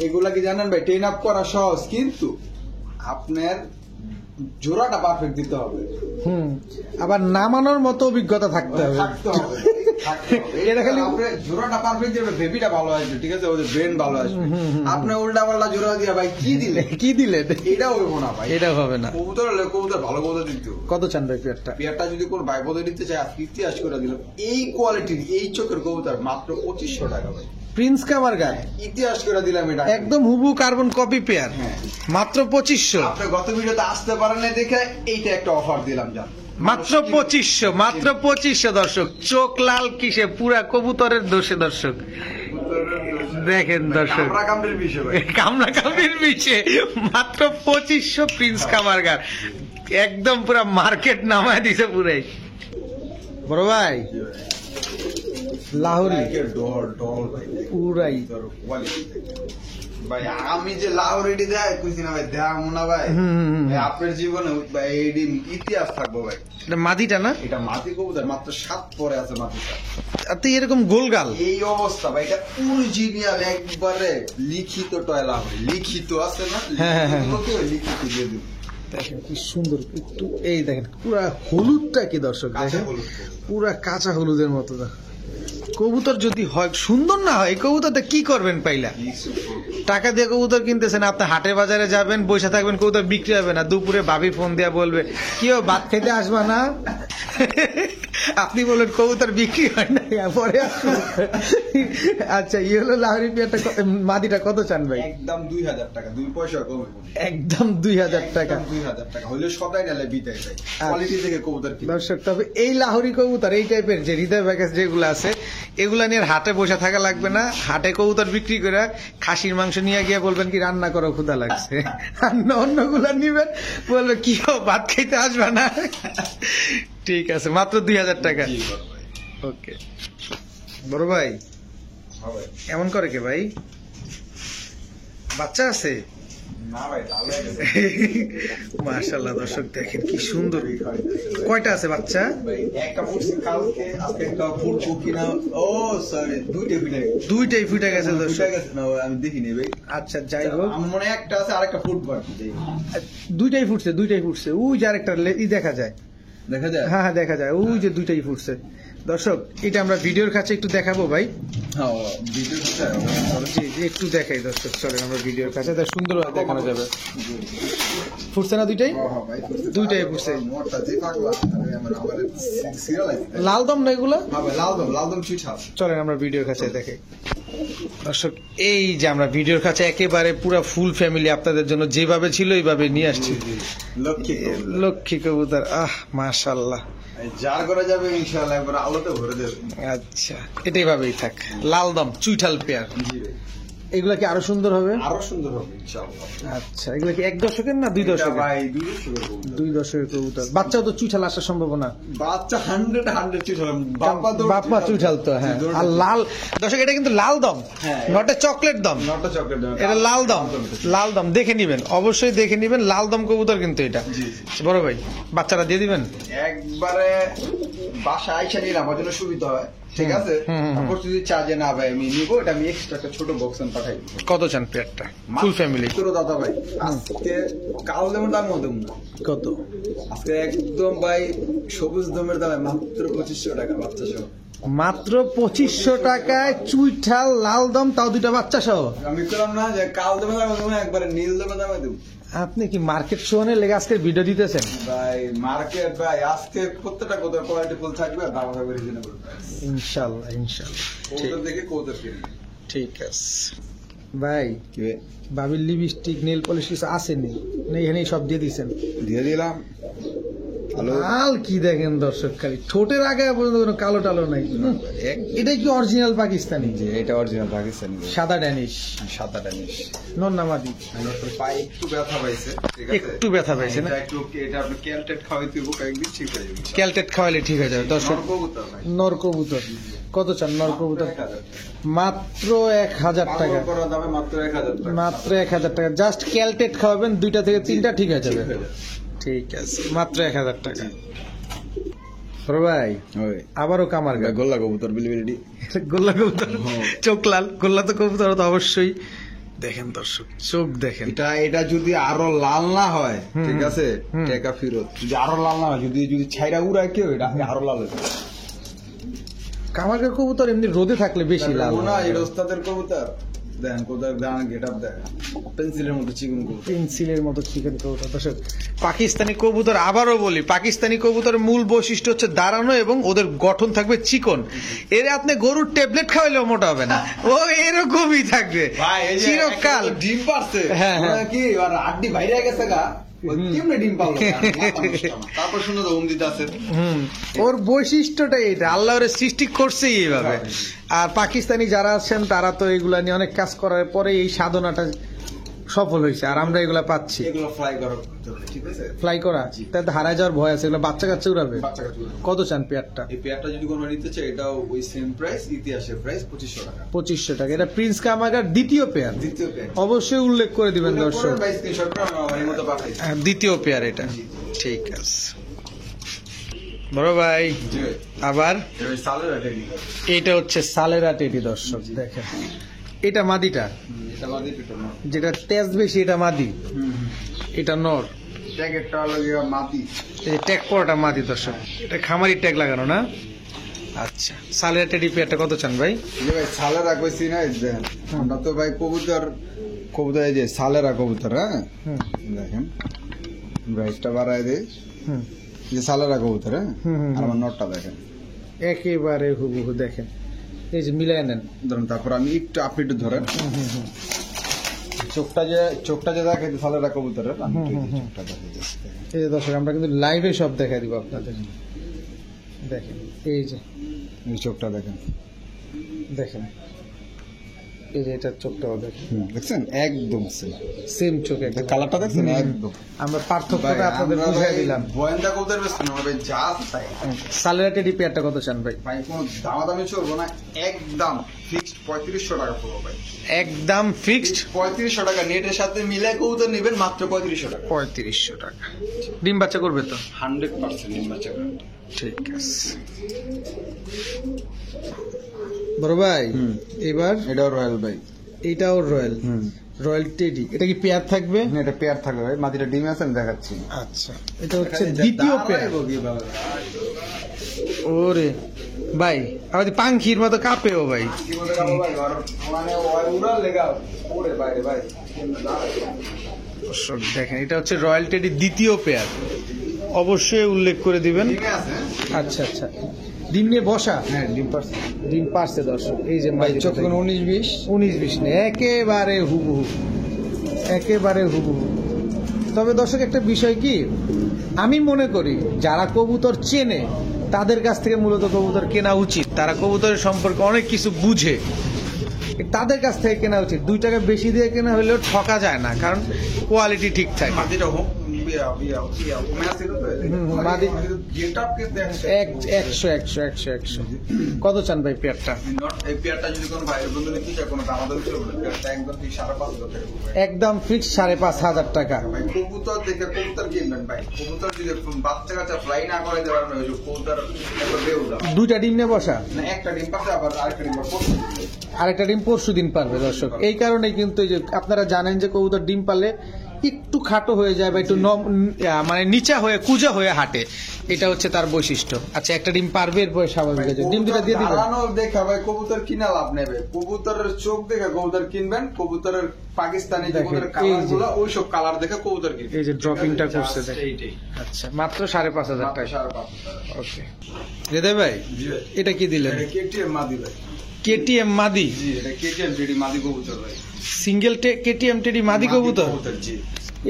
[SPEAKER 2] এগুলা কি জানেন ভাই? টেন আপ করা সহজ, কিন্তু আপনার জোড়াটা পারফেক্ট দিতে হবে,
[SPEAKER 1] আবার নামানোর মতো অভিজ্ঞতা থাকতে হবে।
[SPEAKER 2] থাকতে হবে।
[SPEAKER 1] এটা খালি
[SPEAKER 2] আপনার জোড়াটা পারফেক্ট যাবে, বেবিটা ভালো আসবে, ঠিক আছে, ওদের ব্রেন ভালো আসবে। আপনি উল্টা পাল্টা জোড়া দিয়া ভাই কি দিলে,
[SPEAKER 1] কি দিলেন?
[SPEAKER 2] এটাও হইব না ভাই,
[SPEAKER 1] এটা হবে না।
[SPEAKER 2] কবুতর হলে কবুতর ভালো কবুতর দিত।
[SPEAKER 1] কত চান ভাই পেয়ারটা?
[SPEAKER 2] পেয়ারটা যদি কোন ভাই বোধ দিতে চায়, আজকে ইতিহাস করে দিলাম, এই কোয়ালিটির এই চোখের কবুতর মাত্র 2500 টাকা ভাই।
[SPEAKER 1] প্রিন্স কামারগান,
[SPEAKER 2] ইতিহাস করে দিলাম এটা,
[SPEAKER 1] একদম হুবু কার্বন কপি পেয়ার,
[SPEAKER 2] হ্যাঁ।
[SPEAKER 1] মাত্র 2500।
[SPEAKER 2] আপনি গত ভিডিওতে আসতে পারেন না দেখে এইটা একটা অফার দিলাম, জান
[SPEAKER 1] মাত্র 2500, মাত্র 2500 দর্শক। চোখ লাল কিসে? পুরা কবুতরের দোষে দর্শক। দেখেন দর্শক,
[SPEAKER 2] আমরা কামড়ের বিষয় ভাই।
[SPEAKER 1] কামলা কামির বিচে মাত্র 2500 প্রিন্স কামারগান, একদম পুরা মার্কেট নামায় দিছে পুরাই। বড় ভাই লাহোরি পুরাই
[SPEAKER 2] ভাই, আমি যে লাহোরিটি দেয় কইছি না ভাই, দেয়া না ভাই, ভাই, আপনার জীবনে ভাই এডি ইতিহাস থাকবো ভাই।
[SPEAKER 1] এটা মাদিটা না?
[SPEAKER 2] এটা মাটি কবুতর, মাত্র 7 পরে আছে মাটিটা।
[SPEAKER 1] আর তুই এরকম গোলগাল
[SPEAKER 2] এই অবস্থা ভাই, এটা অরিজিনাল একবারে লিখিত টয় লাহোরি, লিখিত আছে না, লিখিত দিয়ে দিন।
[SPEAKER 1] দেখেন কি সুন্দর, একটু এই দেখেন পুরা হলুদটা কি দর্শক, দেখেন পুরা কাঁচা হলুদের মতো। কবুতর যদি হয় সুন্দর না হয়, এই কবুতরটা কি করবেন পাইলা? টাকা দিয়ে কবুতর কিনতেছেন, আপনি হাটে বাজারে যাবেন, বসে থাকবেন, কবুতর বিক্রি হবে না। দুপুরে ভাবি ফোন দিয়া বলবে কি ও ভাত খেতে আসবা না? আপনি বললেন কবুতর বিক্রি হয় না, পরে আসবো। আচ্ছা, ইয়ে হলো লাহোরি পেয়ারটা, মাদিটা কত চান ভাই?
[SPEAKER 2] একদম 2000 টাকা, 2 পয়সা কম।
[SPEAKER 1] একদম 2000 টাকা।
[SPEAKER 2] 2000 টাকা হইলে সবাই নালে বিতাই যায় কোয়ালিটি থেকে কবুতর কিনে।
[SPEAKER 1] দর্শক, তবে এই লাহোরি কবুতর, এই টাইপের যে হৃদয় প্যাকেজ যেগুলো আছে, এগুলা নিয়ে হাটে বসে থাকা লাগবে না। হাটে কবুতর বিক্রি করে খাসির মাংস নিয়ে গিয়ে বলবেন কি রান্না করো, ক্ষুধা লাগছে। আর অন্যগুলা নিবেন, বলবে কি ভাত খাইতে আসবে না। ঠিক আছে, মাত্র 2000 টাকা। ওকে বড় ভাই, এমন করে কে ভাই? বাচ্চা আছে?
[SPEAKER 2] না ভাই, তাহলে
[SPEAKER 1] মাশাআল্লাহ দর্শক, দেখেন কি সুন্দর। কয়টা আছে বাচ্চা?
[SPEAKER 2] একটা ফুটছে কালকে, আজকে একটা ফুটবো কিনা। ও সরি,
[SPEAKER 1] দুইটাই ফুটে গেছে দর্শক।
[SPEAKER 2] না আমি দেখিনি ভাই।
[SPEAKER 1] আচ্ছা, যাই হোক,
[SPEAKER 2] আমার মনে হয় একটা আছে, আরেকটা ফুটবো আর কি।
[SPEAKER 1] দুইটাই ফুটছে, দুইটাই ফুটছে। ওই যে আরেকটা দেখা যায়,
[SPEAKER 2] দেখা যায়।
[SPEAKER 1] হ্যাঁ হ্যাঁ দেখা যায়, ওই যে দুইটাই ফুটছে। দর্শক, এটা আমরা ভিডিওর কাছে একটু দেখাবো ভাই।
[SPEAKER 2] হ্যাঁ, ভিডিও
[SPEAKER 1] জি জি, একটু দেখাই দর্শক, চলেন আমরা ভিডিওর কাছে, তাই সুন্দর দেখানো যাবে। ফুটছে না দুইটাই? দুইটাই ফুটছে। লাল দম না এগুলা?
[SPEAKER 2] লালদম চুইঠা।
[SPEAKER 1] চলেন আমরা ভিডিওর কাছে দেখাই। দর্শক, এই যে আমরা ভিডিওর কাছে একেবারে পুরো ফুল ফ্যামিলি আপনাদের জন্য যেভাবে ছিল এইভাবে নিয়ে আসছি। লক্ষ্মী কবুতর, মাশাআল্লাহ,
[SPEAKER 2] যার করে যাবে ইনশাআল্লাহ একবার আলোতে ভরে দেবে।
[SPEAKER 1] আচ্ছা, এটাই ভাবেই থাক। লাল দম চুইঠাল পেয়ার, এগুলা কি আরো সুন্দর হবে?
[SPEAKER 2] আরো সুন্দর হবে ইনশাআল্লাহ।
[SPEAKER 1] আচ্ছা, এগুলা কি 1 দশকের না 2 দশকের?
[SPEAKER 2] ভাই 2 দশকের কবুতর।
[SPEAKER 1] 2 দশকের কবুতর। বাচ্চাও তো চুইঠাল আসার সম্ভাবনা।
[SPEAKER 2] বাচ্চা 100 চুইঠাল।
[SPEAKER 1] বাপমা চুইঠাল তো, হ্যাঁ। আর লাল দর্শক, এটা কিন্তু লাল দম, নটে চকলেট দম,
[SPEAKER 2] নটা চকলেট দম,
[SPEAKER 1] এটা লাল দম। লাল দম দেখে নিবেন, অবশ্যই দেখে নিবেন, লাল দম কবুতর কিন্তু এটা। বড় ভাই, বাচ্চারা দিয়ে দিবেন
[SPEAKER 2] একবারে, বাসা আইসা নিলাম, আমার জন্য সুবিধা হয়, ঠিক আছে। তারপর যদি চার্জে না ভাই আমি নিবো, এটা আমি এক্সট্রা একটা ছোট বক্স পাঠাই।
[SPEAKER 1] কত চান পেয়ারটা? ফুল ফ্যামিলি
[SPEAKER 2] তোর দাদা ভাই, আজকে কাল যেমন দাম দেবো না।
[SPEAKER 1] কত?
[SPEAKER 2] আজকে একদম ভাই সবুজ দমের দাম মাত্র 2500 টাকা, বাচ্চা সহ।
[SPEAKER 1] মাত্র 2500 টাকায় চুইঠাল লাল দম, তাও 2টা বাচ্চা সহ।
[SPEAKER 2] আমি করলাম না যে কাল দেবো দামে একবারে নীল দমে দামে দেবো।
[SPEAKER 1] আপনি কি মার্কেট শোনের লেগে আজকে ভিডিও দিতেছেন
[SPEAKER 2] ভাই? মার্কেট ভাই, আজকে প্রত্যেকটা কত কোয়ালিটি ফুল থাকবে, আর দাম থাকবে রিজনেবল।
[SPEAKER 1] ইনশাআল্লাহ ইনশাআল্লাহ,
[SPEAKER 2] কৌতর দেখে কৌতর কিনবে।
[SPEAKER 1] ঠিক আছে ভাই। ভাবির লিপস্টিক নেল পলিশ কিছু আসেনি না? এখানেই সব দিয়ে দিয়েছেন?
[SPEAKER 2] দিয়ে দিলাম।
[SPEAKER 1] লাল কি দেখেন দর্শক, খালি ঠোঁটের আগে পর্যন্ত কোনো কালো টালো নাই। এটাই কি অরিজিনাল পাকিস্তানি?
[SPEAKER 2] এটা অরিজিনাল পাকিস্তানি,
[SPEAKER 1] সাদা ড্যানিশ।
[SPEAKER 2] সাদা ড্যানিশ
[SPEAKER 1] নন্নামাদি।
[SPEAKER 2] পায়ে একটু ব্যথা পাইছে, ঠিক আছে,
[SPEAKER 1] একটু ব্যথা পাইছে না?
[SPEAKER 2] একটু এটা আপনি ক্যালটেট খাওয়াইতে হবে, কয়েকদিন ঠিক হয়ে যাবে।
[SPEAKER 1] ক্যালটেট খাওয়াইলে ঠিক হয়ে যাবে দর্শক। নর কবুতর কত চান? নর কবুতর মাত্র 1000 টাকা। মাত্র 1000 টাকা, জাস্ট ক্যালটেট খাওয়াবেন, 2টা থেকে 3টা ঠিক হয়ে যাবে। ঠিক আছে, মাত্র 1000 টাকা। ভাই আবারও কামারগান
[SPEAKER 2] গোল্লা কবুতর, বিলিবিলিটি
[SPEAKER 1] গোল্লা কবুতর, চোখ লাল গোল্লা তো কবুতর তো অবশ্যই। দেখেন দর্শক, চোখ দেখেন।
[SPEAKER 2] এটা যদি আরো লাল না হয়, ঠিক আছে, টাকা ফেরত। যদি আরো লাল না হয়, যদি ছাইরা উড়ায় কেউ, এটা আরো লাল হবে।
[SPEAKER 1] কামারগাঁও কবুতর এমনি রোদে থাকলে বেশি লাল
[SPEAKER 2] না এই ওস্তাদের কবুতর দেখেন কবুতর দাঁড়ান গেটআপ দেখেন পেন্সিলের মতো চিকন কবুতর
[SPEAKER 1] পেন্সিলের মতো চিকেন কবুতর। দর্শক পাকিস্তানি কবুতর, আবারও বলি, পাকিস্তানি কবুতরের মূল বৈশিষ্ট্য হচ্ছে দাঁড়ানো এবং ওদের গঠন থাকবে চিকন। এর আপনি গরুর ট্যাবলেট খাওয়াইলেও মোটা হবে না, ও এরকমই থাকবে
[SPEAKER 2] ভাই এই যে
[SPEAKER 1] চিরকাল।
[SPEAKER 2] একটা ডিম পারছে
[SPEAKER 1] হ্যাঁ, হ্যাঁ।
[SPEAKER 2] ওরা কি আর আড্ডি বাইরে গেছে গা ওই কেমনে ডিম পারলো তারপর শুনে তো দিতে আছে
[SPEAKER 1] ওর বৈশিষ্ট্যটাই এটা, আল্লাহ ওর সৃষ্টি করছেই এইভাবে। আর পাকিস্তানি যারা আছেন তারা তো এগুলা নিয়ে অনেক কাজ করার পরে এই সাধনাটা সফল হয়েছে, আর আমরা এগুলা পাচ্ছি।
[SPEAKER 2] এগুলো ফ্লাই করার ঠিক আছে
[SPEAKER 1] ফ্লাই করা তাতে হারায় যাওয়ার ভয় আছে, এগুলো বাচ্চা কাচ্চা উড়াবে।
[SPEAKER 2] বাচ্চা কাচ্চা উড়াবে।
[SPEAKER 1] কত চান পেয়ারটা?
[SPEAKER 2] এই পেয়ারটা যদি কোনো নিতে চাই এটাও ওই সেম প্রাইস, ইতিহাসের প্রাইস 2500 টাকা।
[SPEAKER 1] 2500 টাকা। এটা প্রিন্স কামারগাঁওর দ্বিতীয় পেয়ার,
[SPEAKER 2] দ্বিতীয় পেয়ার
[SPEAKER 1] অবশ্যই উল্লেখ করে দিবেন দর্শক।
[SPEAKER 2] ভাই স্ক্রিনশট করে আমার মতো পাঠাই।
[SPEAKER 1] দ্বিতীয় পেয়ার এটা, ঠিক আছে বড় ভাই।
[SPEAKER 2] জি ভাই
[SPEAKER 1] আবার
[SPEAKER 2] এটা ওই সালের রেডি
[SPEAKER 1] এটা হচ্ছে সালেরা টেডি। দর্শক দেখেন, এটা মাদিটা,
[SPEAKER 2] এটা বাদে পিটো না
[SPEAKER 1] যেটা তেজ বেশি এটা মাদি, এটা নর।
[SPEAKER 2] ট্যাগেরটা লাগে মাটি
[SPEAKER 1] এই যে ট্যাগ পরাটা মাদি। দর্শক এটা খামারি ট্যাগ লাগানো না? আচ্ছা, সালেরা টেডি পেয়ারটা কত চান ভাই?
[SPEAKER 2] যে ভাই সালেরা কইছি না এই দেখেন আমরা তো ভাই কবুতর কবুতর এই যে সালেরা কবুতর হ্যাঁ
[SPEAKER 1] হুম
[SPEAKER 2] দেখেন প্রাইসটা বাড়ায় দেই
[SPEAKER 1] হুম
[SPEAKER 2] যে সালেরা কবুতর হ্যাঁ
[SPEAKER 1] হুম, হুম,
[SPEAKER 2] আর আমার নটটা দেখেন
[SPEAKER 1] একেবারে হুবহু দেখেন, এই যে মিলাই নেন।
[SPEAKER 2] ধরুন তারপর আমি একটু আপনি একটু ধরেন
[SPEAKER 1] হুম হুম হুম
[SPEAKER 2] চোখটা যে দেখে সালেরা কবুতরের আমি একটু এই যে
[SPEAKER 1] হুম, হুম।
[SPEAKER 2] চোখটা দেখে দিচ্ছি দেখেন।
[SPEAKER 1] এই যে দর্শক আমরা কিন্তু লাইভে সব দেখা দিব আপনাদের। দেখেন এই যে,
[SPEAKER 2] এই চোখটা দেখেন
[SPEAKER 1] দেখেন এই যে এটার চোখটাও দেখেন,
[SPEAKER 2] দেখছেন একদম
[SPEAKER 1] সেম চোখ একটা।
[SPEAKER 2] কালারটা দেখছেন একদম
[SPEAKER 1] আমরা পার্থক্যটা আপনাদের বুঝাই দিলাম।
[SPEAKER 2] গোয়েন্দা কবুতর বেশ না ভাই যা তাই
[SPEAKER 1] সালেরা টেডি পেয়ারটা কত চান ভাই?
[SPEAKER 2] ভাই কোনো দামাদামি চলবো না একদম ফিক্সড 3500 টাকা পড়বো ভাই
[SPEAKER 1] একদম ফিক্সড
[SPEAKER 2] 3500 টাকা নেটের সাথে মিলে কবুতর নেবেন মাত্র 3500 টাকা
[SPEAKER 1] 3500 টাকা। ডিম বাচ্চা করবে তো?
[SPEAKER 2] 100% নির্বাচন
[SPEAKER 1] ঠিক আছে বড় ভাই। এবার
[SPEAKER 2] এটাও রয়্যাল ভাই
[SPEAKER 1] এইটাও রয়্যাল, রয়্যাল টেডি। এটা কি পেয়ার থাকবে?
[SPEAKER 2] এটা পেয়ার থাকবে ভাই মাটিটা ডিম আছে আমি দেখাচ্ছি
[SPEAKER 1] আচ্ছা, এটা হচ্ছে দ্বিতীয় পেয়ার। ওরে ভাই আমাদের পাঙ্খির মতো কাঁপেও ভাই।
[SPEAKER 2] কি বলে গেল ভাই মানে উড়া লেগা ওরে বাইরে ভাই
[SPEAKER 1] দর্শক দেখেন, এটা হচ্ছে রয়্যাল টেডি দ্বিতীয় পেয়ার, অবশ্যই উল্লেখ করে দিবেন।
[SPEAKER 2] ঠিক আছে
[SPEAKER 1] আচ্ছা আচ্ছা, ডিম নিয়ে বসা?
[SPEAKER 2] হ্যাঁ ডিম পারছে
[SPEAKER 1] ডিম পারছে দর্শক। এই যে
[SPEAKER 2] ভাই
[SPEAKER 1] মাঝে
[SPEAKER 2] চোখ 19-20
[SPEAKER 1] 19-20 নেই, একেবারে হুবহু, একেবারে হুবহু। তবে দর্শক একটা বিষয় কি, আমি মনে করি যারা কবুতর চেনে তাদের কাছ থেকে মূলত কবুতর কেনা উচিত। তারা কবুতরের সম্পর্কে অনেক কিছু বুঝে, তাদের কাছ থেকে কেনা উচিত। 2 টাকা বেশি দিয়ে কেনা হলেও ঠকা যায় না, কারণ কোয়ালিটি ঠিক থাকে।
[SPEAKER 2] মাটিটা হোক
[SPEAKER 1] মাটি
[SPEAKER 2] গেটআপ কে দেখেন
[SPEAKER 1] 100 কত চান ভাই পেয়ারটা?
[SPEAKER 2] এই পেয়ারটা যদি কোনো ভাইয়ের বন্ধু নিতে চায় কোনো দামাদামি চলবে না পেয়ারটা একদম 5,500 টাকা
[SPEAKER 1] একদম ফিক্স 5,500 টাকা।
[SPEAKER 2] ভাই কবুতর দেখে কবুতর কিনবেন ভাই কবুতর যদি বাচ্চা কাচ্চা ফ্লাই না করে দেওয়ার নয় ওই যে কবুতর একবার বেউদা
[SPEAKER 1] 2টা ডিম নিয়ে বসা,
[SPEAKER 2] না একটা ডিম পাচ্ছে আবার আরেকটা ডিম পাচ্ছে
[SPEAKER 1] আরেকটা ডিম পরশু দিন পারবে দর্শক। এই কারণেই কিন্তু এই যে আপনারা জানেন যে কবুতর ডিম পারলে একটু খাটো হয়ে যায় বা একটু মানে নিচা হয়ে কুজা হয়ে হাঁটে, এটা হচ্ছে তার বৈশিষ্ট্য। আচ্ছা, একটা ডিম পারবে এরপর স্বাভাবিক হয়ে যায়। ডিম দুটা দিয়ে দিবেন।
[SPEAKER 2] দেখা ভাই কবুতর কিনা লাভ নেবে, কবুতরের চোখ দেখে কবুতর কিনবেন, কবুতরের পাকিস্তানি যে কবুতরের কালারগুলো ওই সব কালার দেখে কবুতর কিনবেন।
[SPEAKER 1] এই যে ড্রপিংটা করছে দেখেন।
[SPEAKER 2] এইটাই
[SPEAKER 1] আচ্ছা, মাত্র 5,500 টাকা।
[SPEAKER 2] 5,500
[SPEAKER 1] ওকে হৃদয় ভাই,
[SPEAKER 2] জি ভাই
[SPEAKER 1] এটা কি দিলেন?
[SPEAKER 2] এটা কেটিএম মাদি ভাই।
[SPEAKER 1] কেটিএম মাদি?
[SPEAKER 2] জি এটা কেটিএম টেডি মাদি কবুতর ভাই।
[SPEAKER 1] সিঙ্গেল কেটিএম টেডি মাদি কবুতর?
[SPEAKER 2] জি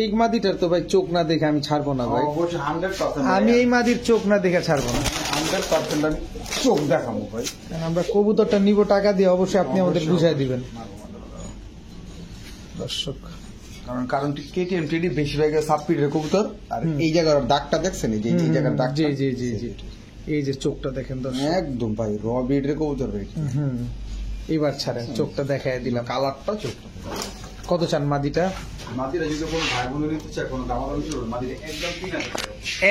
[SPEAKER 1] এই মাদিটার তো ভাই চোখ না দেখে আমি ছাড়বো না ভাই।
[SPEAKER 2] অবশ্যই 100%
[SPEAKER 1] আমি এই মাদির চোখ না দেখে ছাড়বো না।
[SPEAKER 2] 100% আমি চোখ দেখাবো ভাই।
[SPEAKER 1] কারণ আমরা কবুতরটা নিব টাকা দিয়ে, অবশ্যই আপনি আমাদের বুঝাই দিবেন দর্শক।
[SPEAKER 2] কারণ কেটিএম টেডি বেশিরভাগ সাবপিডের কবুতর আর এই জায়গার দাগটা দেখছেন এই যে এই জায়গার দাগ।
[SPEAKER 1] জি জি জি জি, এই যে চোখটা দেখেন দর্শক,
[SPEAKER 2] একদম ভাই র বিডের কবুতর ভাই।
[SPEAKER 1] হুম, এবার ছাড়েন, চোখটা দেখাই দিলাম।
[SPEAKER 2] কালারটা চোখটা
[SPEAKER 1] কত চান মাদিটা?
[SPEAKER 2] মাদিরা যদি কোনো ভাই বোন নিতে চায় কোনো দামাদামি চলবে মাদিরা একদম 3,000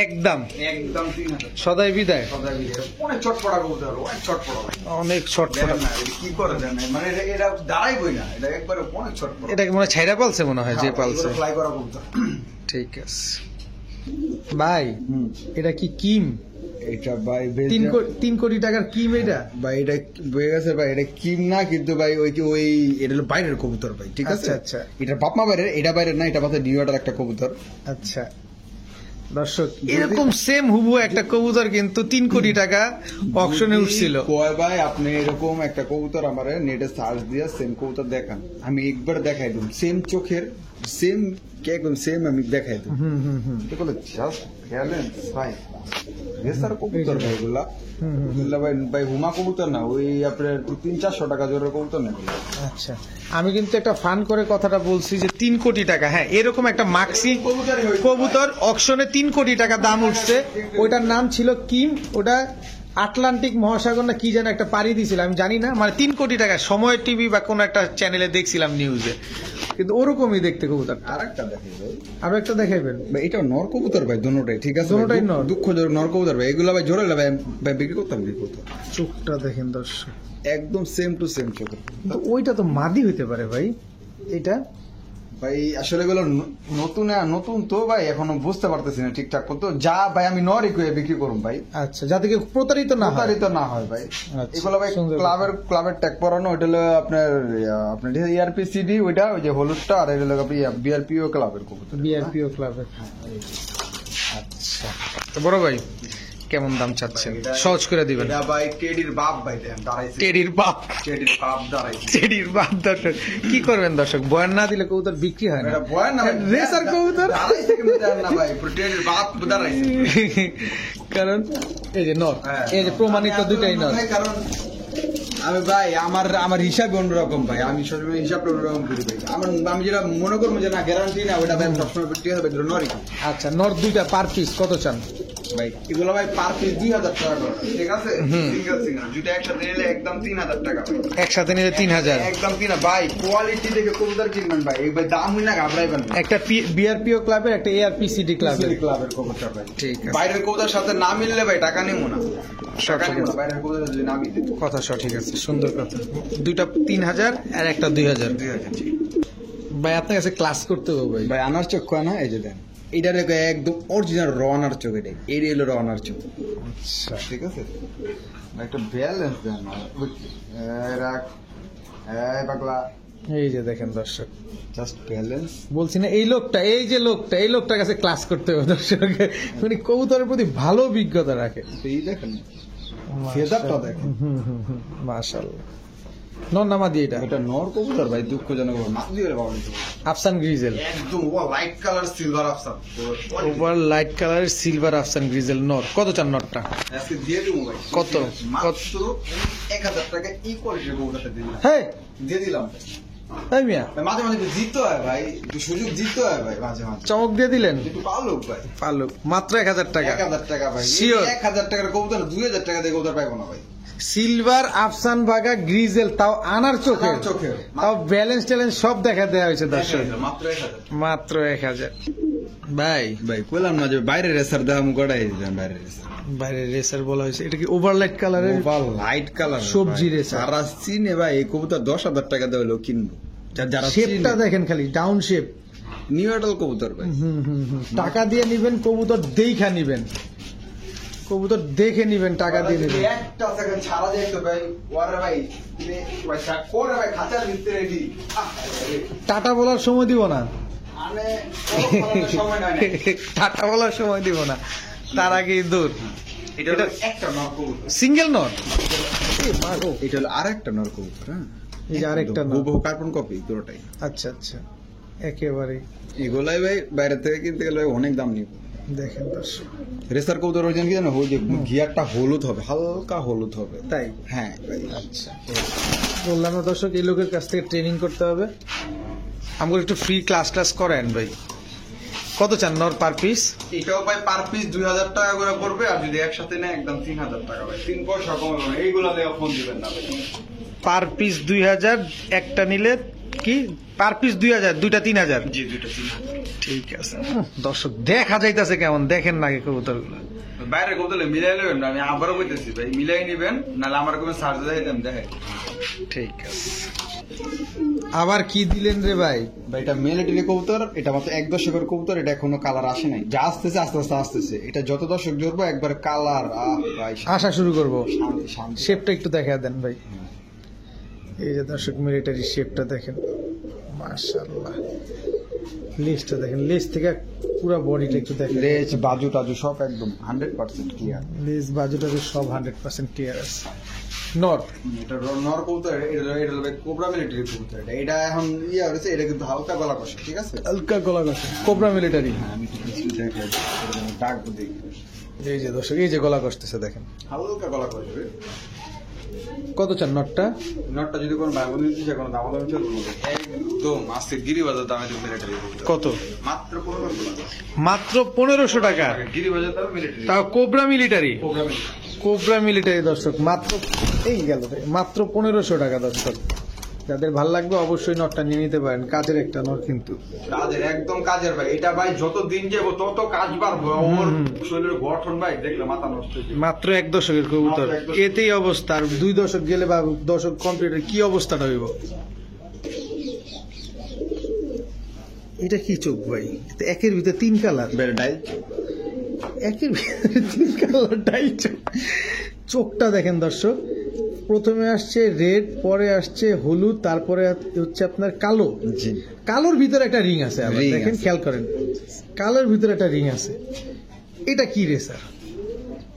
[SPEAKER 1] একদম
[SPEAKER 2] একদম 3,000
[SPEAKER 1] সদাই বিদায়।
[SPEAKER 2] সদাই মিলে অনেক চটপটা কবুতর অনেক চটপটা ভাই।
[SPEAKER 1] অনেক ছটফট।
[SPEAKER 2] দেখেন না এটা কি করে দেন মানে এটা দাঁড়াইবই না, এটা একবারে অনেক চটপটা।
[SPEAKER 1] এটাকে মনে হয় ছাইরা পালছে, মনে হয় যে পালছে।
[SPEAKER 2] ফ্লাই করা কবুতর।
[SPEAKER 1] ঠিক আছে ভাই, এটা কি কিম?
[SPEAKER 2] এটা ভাই
[SPEAKER 1] 3 কোটি টাকার কিম এটা?
[SPEAKER 2] ভাই এটা হয়ে গেছে ভাই, এটা কিম না কিন্তু ভাই ওই এটা হলো বাইরের কবুতর ভাই, ঠিক আছে?
[SPEAKER 1] আচ্ছা, আচ্ছা।
[SPEAKER 2] এটা বাপমা বাইরের, এটা বাইরের না, এটা পাশে নিউ ইয়র্কের একটা কবুতর।
[SPEAKER 1] আচ্ছা দর্শক, এরকম সেম হুবু একটা কবুতর কিন্তু 3 কোটি টাকা অকশনে উঠছিল।
[SPEAKER 2] কয় ভাই আপনি এরকম একটা কবুতর আমার নেটে সার্চ দিয়ে সেম কবুতর দেখান, আমি একবার দেখাই দিই, সেম চোখের সেম একদম সেম আমি দেখাই দিই। এগুলো জাস্ট ব্যালেন্স ভাই, রেসার কবুতর ভাই এগুলা। এগুলা ভাই ভাই হুমা কবুতর না, ওই আপনার 300-400 টাকা জোরের কবুতর না এগুলা।
[SPEAKER 1] আচ্ছা, আমি কিন্তু একটা ফান করে কথাটা বলছি যে 3 কোটি টাকা, হ্যাঁ এরকম একটা মাক্সি কবুতর অকশনে 3 কোটি টাকা দাম উঠছে। ওইটার নাম ছিল কিম, ওটা আটলান্টিক মহাসাগর না কি যেন একটা পাড়ি দিয়েছিল, আমি জানি না, মানে 3 কোটি টাকা। সময় টিভি বা কোন একটা চ্যানেলে দেখছিলাম নিউজে, কিন্তু ওরকমই দেখতে কবুতর।
[SPEAKER 2] আরেকটা দেখাই ভাই,
[SPEAKER 1] আরো একটা দেখাইবেন
[SPEAKER 2] ভাই এটা নর কবুতর ভাই, দুটোটাই ঠিক আছে,
[SPEAKER 1] দুটোটাই নর।
[SPEAKER 2] দুঃখজনক নর কবুতর ভাই, এগুলা ভাই জোরে ভাই ভাই বিক্রি করতাম কবুতর।
[SPEAKER 1] চোখটা দেখেন দর্শক,
[SPEAKER 2] একদম সেম টু সেম চোখ।
[SPEAKER 1] কিন্তু ওইটা তো মাদি হইতে পারে ভাই, এটা
[SPEAKER 2] ভাই আসলে এগুলো নতুন তো ভাই, এখনো বুঝতে পারতেছি না ঠিকঠাক তো, যা ভাই আমি নরই কয়ে বিক্রি করুন ভাই।
[SPEAKER 1] আচ্ছা, যাতে কেউ প্রতারিত না হয়।
[SPEAKER 2] প্রতারিত না হয় ভাই।
[SPEAKER 1] আচ্ছা,
[SPEAKER 2] এগুলো ভাই
[SPEAKER 1] সুন্দর।
[SPEAKER 2] ক্লাবের ট্যাগ পরানো, ওইটা হলো আপনার ইআরপি সিডি, ওইটা ওই যে হলুদটা, আর এটা হলো বিআরপিও ক্লাবের কবুতর।
[SPEAKER 1] বিআরপিও ক্লাবের। আচ্ছা, তো বড় ভাই কেমন দাম চাচ্ছেন? সহজ করে দিবেন।
[SPEAKER 2] এটা ভাই টেডির বাপ ভাই, দেখেন দাঁড়াইছে,
[SPEAKER 1] টেডির বাপ,
[SPEAKER 2] টেডির বাপ দাঁড়াইছে।
[SPEAKER 1] টেডির বাপ। দর্শক কি করবেন দর্শক, বয়ান না দিলে কবুতর বিক্রি হয় না।
[SPEAKER 2] এটা বয়ান না ভাই,
[SPEAKER 1] রেসার কবুতর
[SPEAKER 2] দাঁড়াইছে কিন্তু জানেন না ভাই, পুরো টেডির বাপ দাঁড়াইছে।
[SPEAKER 1] কারণ এই যে নর, এই যে প্রমাণিত দুটাই নর।
[SPEAKER 2] কারণ আমি ভাই আমার হিসাব অন্যরকম ভাই, আমি সবসময় হিসাবটা অন্যরকম করি ভাই। আমি যেটা মনে করবো যে না গ্যারান্টি না, ওটা ভাই সবসময় বিক্রি হবে নরই।
[SPEAKER 1] আচ্ছা, নর দুইটা পার পিস কত চান
[SPEAKER 2] ভাই? এগুলো ভাই পার পিস 2000 টাকা করে, ঠিক আছে? সিঙ্গেল দুটো একসাথে নিলে একদম 3000 টাকা ভাই।
[SPEAKER 1] একসাথে নিলে 3000
[SPEAKER 2] একদম 3000 ভাই। কোয়ালিটি দেখে কবুতর কিনবেন ভাই, এই ভাই দাম হই না ঘাবড়াইবেন না।
[SPEAKER 1] একটা বিআরপিও ক্লাবের, একটা এআরপিসিডি ক্লাবের।
[SPEAKER 2] ক্লাবের কবুতর ভাই,
[SPEAKER 1] ঠিক আছে।
[SPEAKER 2] বাইরের কবুতর সাথে না মিললে ভাই টাকা নেবো না, টাকা নেবো না বাইরের কবুতর যদি না মিলে।
[SPEAKER 1] কথা সঠিক আছে, সুন্দর কথা। দুইটা 3000 আর একটা 2000।
[SPEAKER 2] 2000
[SPEAKER 1] ভাই আপনার কাছে ক্লাস করতে হবে ভাই।
[SPEAKER 2] ভাই আনার চোখ কয় না, এই যে দেন, এটার একদম অরিজিনাল রওনার চোখ, এটাই হলো রওনার চোখ।
[SPEAKER 1] আচ্ছা,
[SPEAKER 2] ঠিক আছে, একটা ব্যালেন্স দেন না, রাখ এই পাগলা,
[SPEAKER 1] এই যে দেখেন দর্শক,
[SPEAKER 2] জাস্ট ব্যালেন্স।
[SPEAKER 1] বলছি না, এই লোকটার কাছে ক্লাস করতে হবে দর্শক। মানে কবুতরের প্রতি ভালো অভিজ্ঞতা রাখে।
[SPEAKER 2] এই দেখেন ফেদারটা দেখেন,
[SPEAKER 1] মাশাআল্লাহ। নর নামা দিয়ে এটা
[SPEAKER 2] এটা নর কবুতর ভাই, দুঃখজনক মাছ দিয়ে বাবা
[SPEAKER 1] আফসান গ্রিজেল,
[SPEAKER 2] একদম লাইট কালার সিলভার আফসান,
[SPEAKER 1] ওভার লাইট কালারের সিলভার আফসান গ্রিজেল নর। কত চান নরটা?
[SPEAKER 2] আজকে দিয়ে দেবো ভাই।
[SPEAKER 1] কত?
[SPEAKER 2] মাত্র 1000 টাকা এই কোয়ালিটির কবুতরটা দিয়ে দিলাম।
[SPEAKER 1] হ্যাঁ
[SPEAKER 2] দিয়ে দিলাম
[SPEAKER 1] এই মিয়া,
[SPEAKER 2] ভাই, মাঝে মাঝে একটু জিততে হয় ভাই, একটু সুযোগ জিততে হয় ভাই, মাঝে মাঝে
[SPEAKER 1] চমক দিয়ে দিলেন।
[SPEAKER 2] একটু পালুক ভাই।
[SPEAKER 1] পালুক মাত্র 1000 টাকা।
[SPEAKER 2] 1000 টাকা ভাই,
[SPEAKER 1] Sure.
[SPEAKER 2] 1000 টাকার কবুতর 2000 টাকা দিয়ে কবুতর পাইবো না ভাই।
[SPEAKER 1] সিলভার আফসান বাগা গ্রিজেল, তাও আনার চোখে,
[SPEAKER 2] আনার চোখে।
[SPEAKER 1] তাও ব্যালেন্স ট্যালেন্স সব দেখা দেওয়া হয়েছে দর্শক।
[SPEAKER 2] মাত্র 1000।
[SPEAKER 1] মাত্র 1000। ভাই
[SPEAKER 2] ভাই কইলাম না যে বাইরের রেসার দাম গড়াই দিবেন, বাইরের রেসার
[SPEAKER 1] বাইরে রেসার বলা হয়েছে, এটা কি ওভারলাইট কালারের?
[SPEAKER 2] লাইট কালার
[SPEAKER 1] সবজি রেসার।
[SPEAKER 2] যারা চিনে ভাই এই কবুতর 10,000 টাকা দিয়ে হলেও কিনবো, যারা
[SPEAKER 1] শেপটা দেখেন খালি, ডাউন শেপ।
[SPEAKER 2] নিউ ইয়র্ক কবুতর ভাই।
[SPEAKER 1] টাকা দিয়ে নিবেন, কবুতর দেখা নিবেন, কবুতর দেখে নিবেন, টাকা দিয়ে নিবেন।
[SPEAKER 2] একটা সেকেন্ড ছাড়া যায় তো ভাই, ওরে ভাই তুমি ভাই কোরে ভাই খাঁচার ভিতরে রেডি,
[SPEAKER 1] টাটা বলার সময় দিব না,
[SPEAKER 2] মানে সময় নাই।
[SPEAKER 1] টাটা বলার সময় দিব না, তার আগে দূর।
[SPEAKER 2] এটা হলো একটা নর কবুতর,
[SPEAKER 1] সিঙ্গেল নট।
[SPEAKER 2] এটা হলো আরেকটা নর কবুতর। হ্যাঁ,
[SPEAKER 1] এই যে আরেকটা নর।
[SPEAKER 2] হুবহু কার্বন কপি পুরোটাই।
[SPEAKER 1] আচ্ছা আচ্ছা, একেবারে
[SPEAKER 2] এগুলাই ভাই বাইরে থেকে কিনতে গেলে অনেক দাম নিব।
[SPEAKER 1] দেখেন দর্শক,
[SPEAKER 2] রেসার কবুতর ওই কি জানো, ওই যে গিয়ারটা হলুদ হবে, হালকা হলুদ হবে।
[SPEAKER 1] তাই?
[SPEAKER 2] হ্যাঁ ভাই।
[SPEAKER 1] আচ্ছা, বললাম না দর্শক, এই লোকের কাছ থেকে ট্রেনিং করতে হবে। আমাকে একটু ফ্রি ক্লাস করেন ভাই। কত চান নর পার পিস?
[SPEAKER 2] এটাও ভাই পার পিস 2000 টাকা করে পড়বে, আর যদি একসাথে নেয় একদম 3000 টাকা ভাই, 3 পয়সা কম হবে না। এইগুলা দিয়ে ফোন দিবেন না ভাই।
[SPEAKER 1] পার পিস 2000, একটা নিলে কি পার পিস 2000, দুইটা 3000।
[SPEAKER 2] জি, দুটো 3000।
[SPEAKER 1] ঠিক আছে দর্শক, দেখা যাইতাছে কেমন, দেখেন নাকি কবুতর গুলো।
[SPEAKER 2] বাইরে কবুতর মিলাই নেবেন না, আমি আবারও বলতেছি ভাই, মিলাই নিবেন, নাহলে আমার কোনো সার্চ দেয় দেন দেখে।
[SPEAKER 1] ঠিক আছে। আবার কি দিলেন রে ভাই?
[SPEAKER 2] ভাই এটা মিলিটারি কবুতর, এটা মাত্র 1 দশকের কবুতর, এটা এখনো কালার আসে নাই, যা আসতেছে আস্তে আস্তে আসতেছে, এটা যত দশক জোরবো একবার কালার ভাই
[SPEAKER 1] আসা শুরু করব।
[SPEAKER 2] শান্তি শান্তি।
[SPEAKER 1] শেপটা একটু দেখা দেন ভাই। এই যে দর্শক মিলিটারি শেপটা দেখেন, মাশাআল্লাহ। লেজটা দেখেন, লেজ থেকে পুরো বডিটা একটু দেখেন,
[SPEAKER 2] লেজ বাজু টাজু সব একদম 100% ক্লিয়ার।
[SPEAKER 1] লেজ বাজুটা সব 100% ক্লিয়ার আছে। নর
[SPEAKER 2] এটা নর কবুতর, এটা হলো কোবরা মিলিটারি কবুতর, এটা এখন ইয়া হয়েছে, এটা কিন্তু হালকা গলা কষে, ঠিক আছে?
[SPEAKER 1] হালকা গলা কষে কোবরা মিলিটারি।
[SPEAKER 2] আমি একটু কিছু দেখাই, ডাক দেখি।
[SPEAKER 1] এই যে দর্শক, এই যে গলা কষতেছে দেখেন,
[SPEAKER 2] হালকা গলা কষবে।
[SPEAKER 1] কত চান নটটা?
[SPEAKER 2] নটটা যদি কোনো ভাই বোন দিতে চায় কোনো দাম দাম চলবে না, একদম আজকে গিরিবাজার দামে দেবে মিলিটারি কবুতর।
[SPEAKER 1] কত?
[SPEAKER 2] মাত্র 1500 টাকা।
[SPEAKER 1] মাত্র 1500 টাকা,
[SPEAKER 2] গিরিবাজার দাম মিলিটারি।
[SPEAKER 1] তাও cobra military.
[SPEAKER 2] Cobra military.
[SPEAKER 1] Cobra military দর্শক, মাত্র এই গেল মাত্র 1500 টাকা দর্শক। যাদের ভাল লাগবে অবশ্যই নটটা নিয়ে নিতে পারেন, কাজের একটা নট কিন্তু।
[SPEAKER 2] কাজের, একদম কাজের ভাই, এটা ভাই যত দিন যাবো তত কাজ বাড়বে, ওর শরীরের গঠন ভাই দেখলে মাথা নষ্ট হয়ে যাবে।
[SPEAKER 1] মাত্র 1 দশকের কবুতর,
[SPEAKER 2] মাত্র 1 দশক।
[SPEAKER 1] এতেই অবস্থা। আর 2 দশক গেলে বা দশক কমপ্লিটের কি অবস্থাটা হইব? এটা কি চোখ ভাই? এটা একের ভিতরে 3 কালার,
[SPEAKER 2] ডাইল
[SPEAKER 1] একের ভিতরে 3 কালার ডাই চোখ। চোখটা দেখেন দর্শক, প্রথমে আসছে রেড, পরে আসছে হলুদ, তারপরে হচ্ছে আপনার কালো।
[SPEAKER 2] জি।
[SPEAKER 1] কালোর ভিতরে একটা রিং আছে, আবার
[SPEAKER 2] ring
[SPEAKER 1] দেখেন,
[SPEAKER 2] আছে।
[SPEAKER 1] খেয়াল করেন, কালোর ভিতরে একটা রিং আছে। এটা কি রেসার?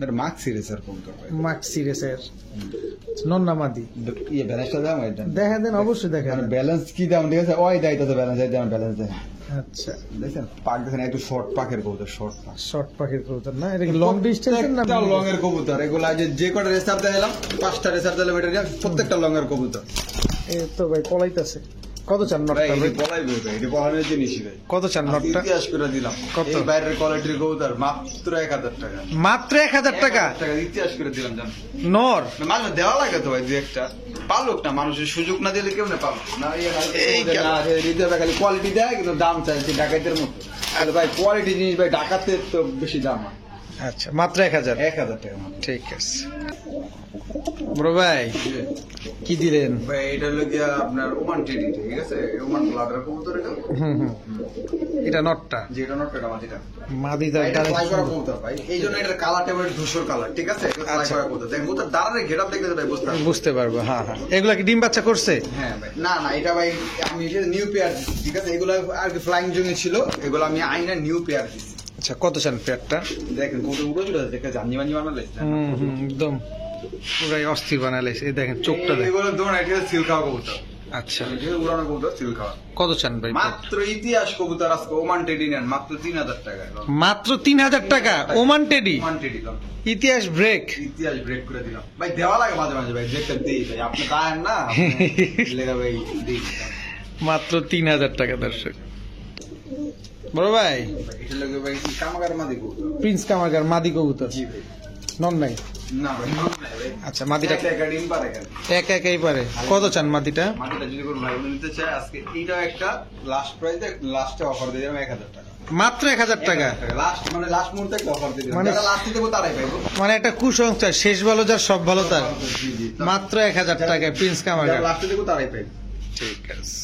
[SPEAKER 2] এটা মাক্সি রেসার কবুতর ভাই।
[SPEAKER 1] মাক্সি রেসার, নন্না মাদি।
[SPEAKER 2] ইয়ে ব্যালেন্সটা দাম এটা
[SPEAKER 1] দেখা দেন, অবশ্যই দেখা দেন।
[SPEAKER 2] ব্যালেন্স কি দাম, ঠিক আছে? ওই দায়িত্ব তো ব্যালেন্স দেয়, ব্যালেন্স দেয়।
[SPEAKER 1] আচ্ছা,
[SPEAKER 2] দেখেন পাক দেখেন, একটু শর্ট পাকের কবুতর, শর্ট পাক।
[SPEAKER 1] শর্ট পাখির কবুতর না? এটা লং ডিস্টেন্সের না?
[SPEAKER 2] লং এর কবুতর এগুলা, যে কটা রেসার দেখালাম, 5টা রেসার দিলাম, এটা প্রত্যেকটা লং এর কবুতর।
[SPEAKER 1] এ তো ভাই পলাইতেছে। কত চান
[SPEAKER 2] ভাই
[SPEAKER 1] নটটা ভাই?
[SPEAKER 2] এটি বলাই ভাই, এটি বলানোর জিনিসই ভাই।
[SPEAKER 1] কত চান নটটা?
[SPEAKER 2] ইতিহাস করে দিলাম।
[SPEAKER 1] কত?
[SPEAKER 2] এই বাইরের কোয়ালিটির কবুতর মাত্র 1000 টাকা।
[SPEAKER 1] মাত্র 1000 টাকা?
[SPEAKER 2] ইতিহাস করে দিলাম জান।
[SPEAKER 1] নর
[SPEAKER 2] মাঝে দেওয়া লাগে তো ভাই, 2-1টা পালুক না, মানুষের সুযোগ না দিলে কেউ না পালুক না।
[SPEAKER 1] এই
[SPEAKER 2] খালি কোয়ালিটি দেয়, কিন্তু দাম চাইছে ডাকাতের মতো। আরে ভাই কোয়ালিটি জিনিস ভাই, ডাকাতের তো বেশি দাম হয়।
[SPEAKER 1] আচ্ছা, মাত্র 1000।
[SPEAKER 2] 1000 টাকা মাত্র।
[SPEAKER 1] ঠিক আছে বড় ভাই, কি দিলেন?
[SPEAKER 2] ভাই এটা হলো গিয়া আপনার ওমান টেডি, ঠিক আছে? ওমান ব্লাডার কবুতর এটা।
[SPEAKER 1] এটা নটটা,
[SPEAKER 2] যেটা নট এটা মাটিটা।
[SPEAKER 1] মাদিটা
[SPEAKER 2] এটা ফ্লাই করা কবুতর ভাই, এই জন্য এটার কালারটা এবার ধূসর কালার, ঠিক আছে? এটা ফ্লাই
[SPEAKER 1] আচ্ছা।
[SPEAKER 2] করা কবুতর। দেখেন কবুতর দাঁড়ানোর গেটআপ দেখলে ভাই বুঝতে পারবেন।
[SPEAKER 1] বুঝতে পারবো। হ্যাঁ হ্যাঁ, এগুলা কি ডিম বাচ্চা করছে?
[SPEAKER 2] হ্যাঁ ভাই, না না, এটা ভাই আমি এটা নিউ পেয়ার দিচ্ছি, ঠিক আছে? এগুলো আর কি ফ্লাইং জোনে ছিল, এগুলো আমি আইনা নিউ পেয়ার দিচ্ছি।
[SPEAKER 1] আচ্ছা, কত চান পেয়ারটা?
[SPEAKER 2] দেখেন কত উড়ে চলে যাচ্ছে, দেখে জানি মানি বানালে।
[SPEAKER 1] একদম পুরাই অস্থির বানাইছে। এই দেখেন চোখটা দেখেন।
[SPEAKER 2] এগুলো ধরুন এটা সিল খাওয়া কবুতর,
[SPEAKER 1] আচ্ছা,
[SPEAKER 2] এটা উড়ানো কবুতর, সিল খাওয়া।
[SPEAKER 1] কত চান ভাই?
[SPEAKER 2] মাত্র ইতিহাস কবুতর আজকে ওমান টেডি নেন মাত্র 3000 টাকা।
[SPEAKER 1] মাত্র 3000 টাকা ওমান টেডি?
[SPEAKER 2] ওমান টেডি দাম।
[SPEAKER 1] ইতিহাস ব্রেক।
[SPEAKER 2] ইতিহাস ব্রেক করে দিলাম ভাই, দেওয়া লাগে মাঝে মাঝে ভাই, ব্রেকটা দিই ভাই, আপনি তাই না লেগা ভাই দিই।
[SPEAKER 1] মাত্র 3000 টাকা দর্শক। বড় ভাই,
[SPEAKER 2] এটা লাগে ভাই কামাগার মাদি কবুতর।
[SPEAKER 1] প্রিন্স কামারগার মাদি কবুতর,
[SPEAKER 2] জি ভাই।
[SPEAKER 1] নন নাই?
[SPEAKER 2] না ভাই, না ভাই।
[SPEAKER 1] আচ্ছা, মাদিটা
[SPEAKER 2] একটা ডিম পারে কেন?
[SPEAKER 1] একা একাই পারে। কত চান মাদিটা?
[SPEAKER 2] মাটিটা যদি কোনো ভাই বোন নিতে চায় আজকে এইটাও একটা লাস্ট প্রাইস, লাস্টে অফার দিয়ে দিলাম 1000 টাকা।
[SPEAKER 1] মাত্র 1000 টাকা?
[SPEAKER 2] লাস্ট মানে লাস্ট মুহূর্তে একটা অফার দিয়ে দিলাম,
[SPEAKER 1] মানে-
[SPEAKER 2] যারা লাস্টে দেবো তারাই পাইবো।
[SPEAKER 1] মানে একটা কুসংস্কার, শেষ ভালো যার সব ভালো তার।
[SPEAKER 2] জি জি,
[SPEAKER 1] মাত্র 1000 টাকায় প্রিন্স কামারগার।
[SPEAKER 2] যারা লাস্টে দেবো তারাই পাইবো।
[SPEAKER 1] ঠিক আছে।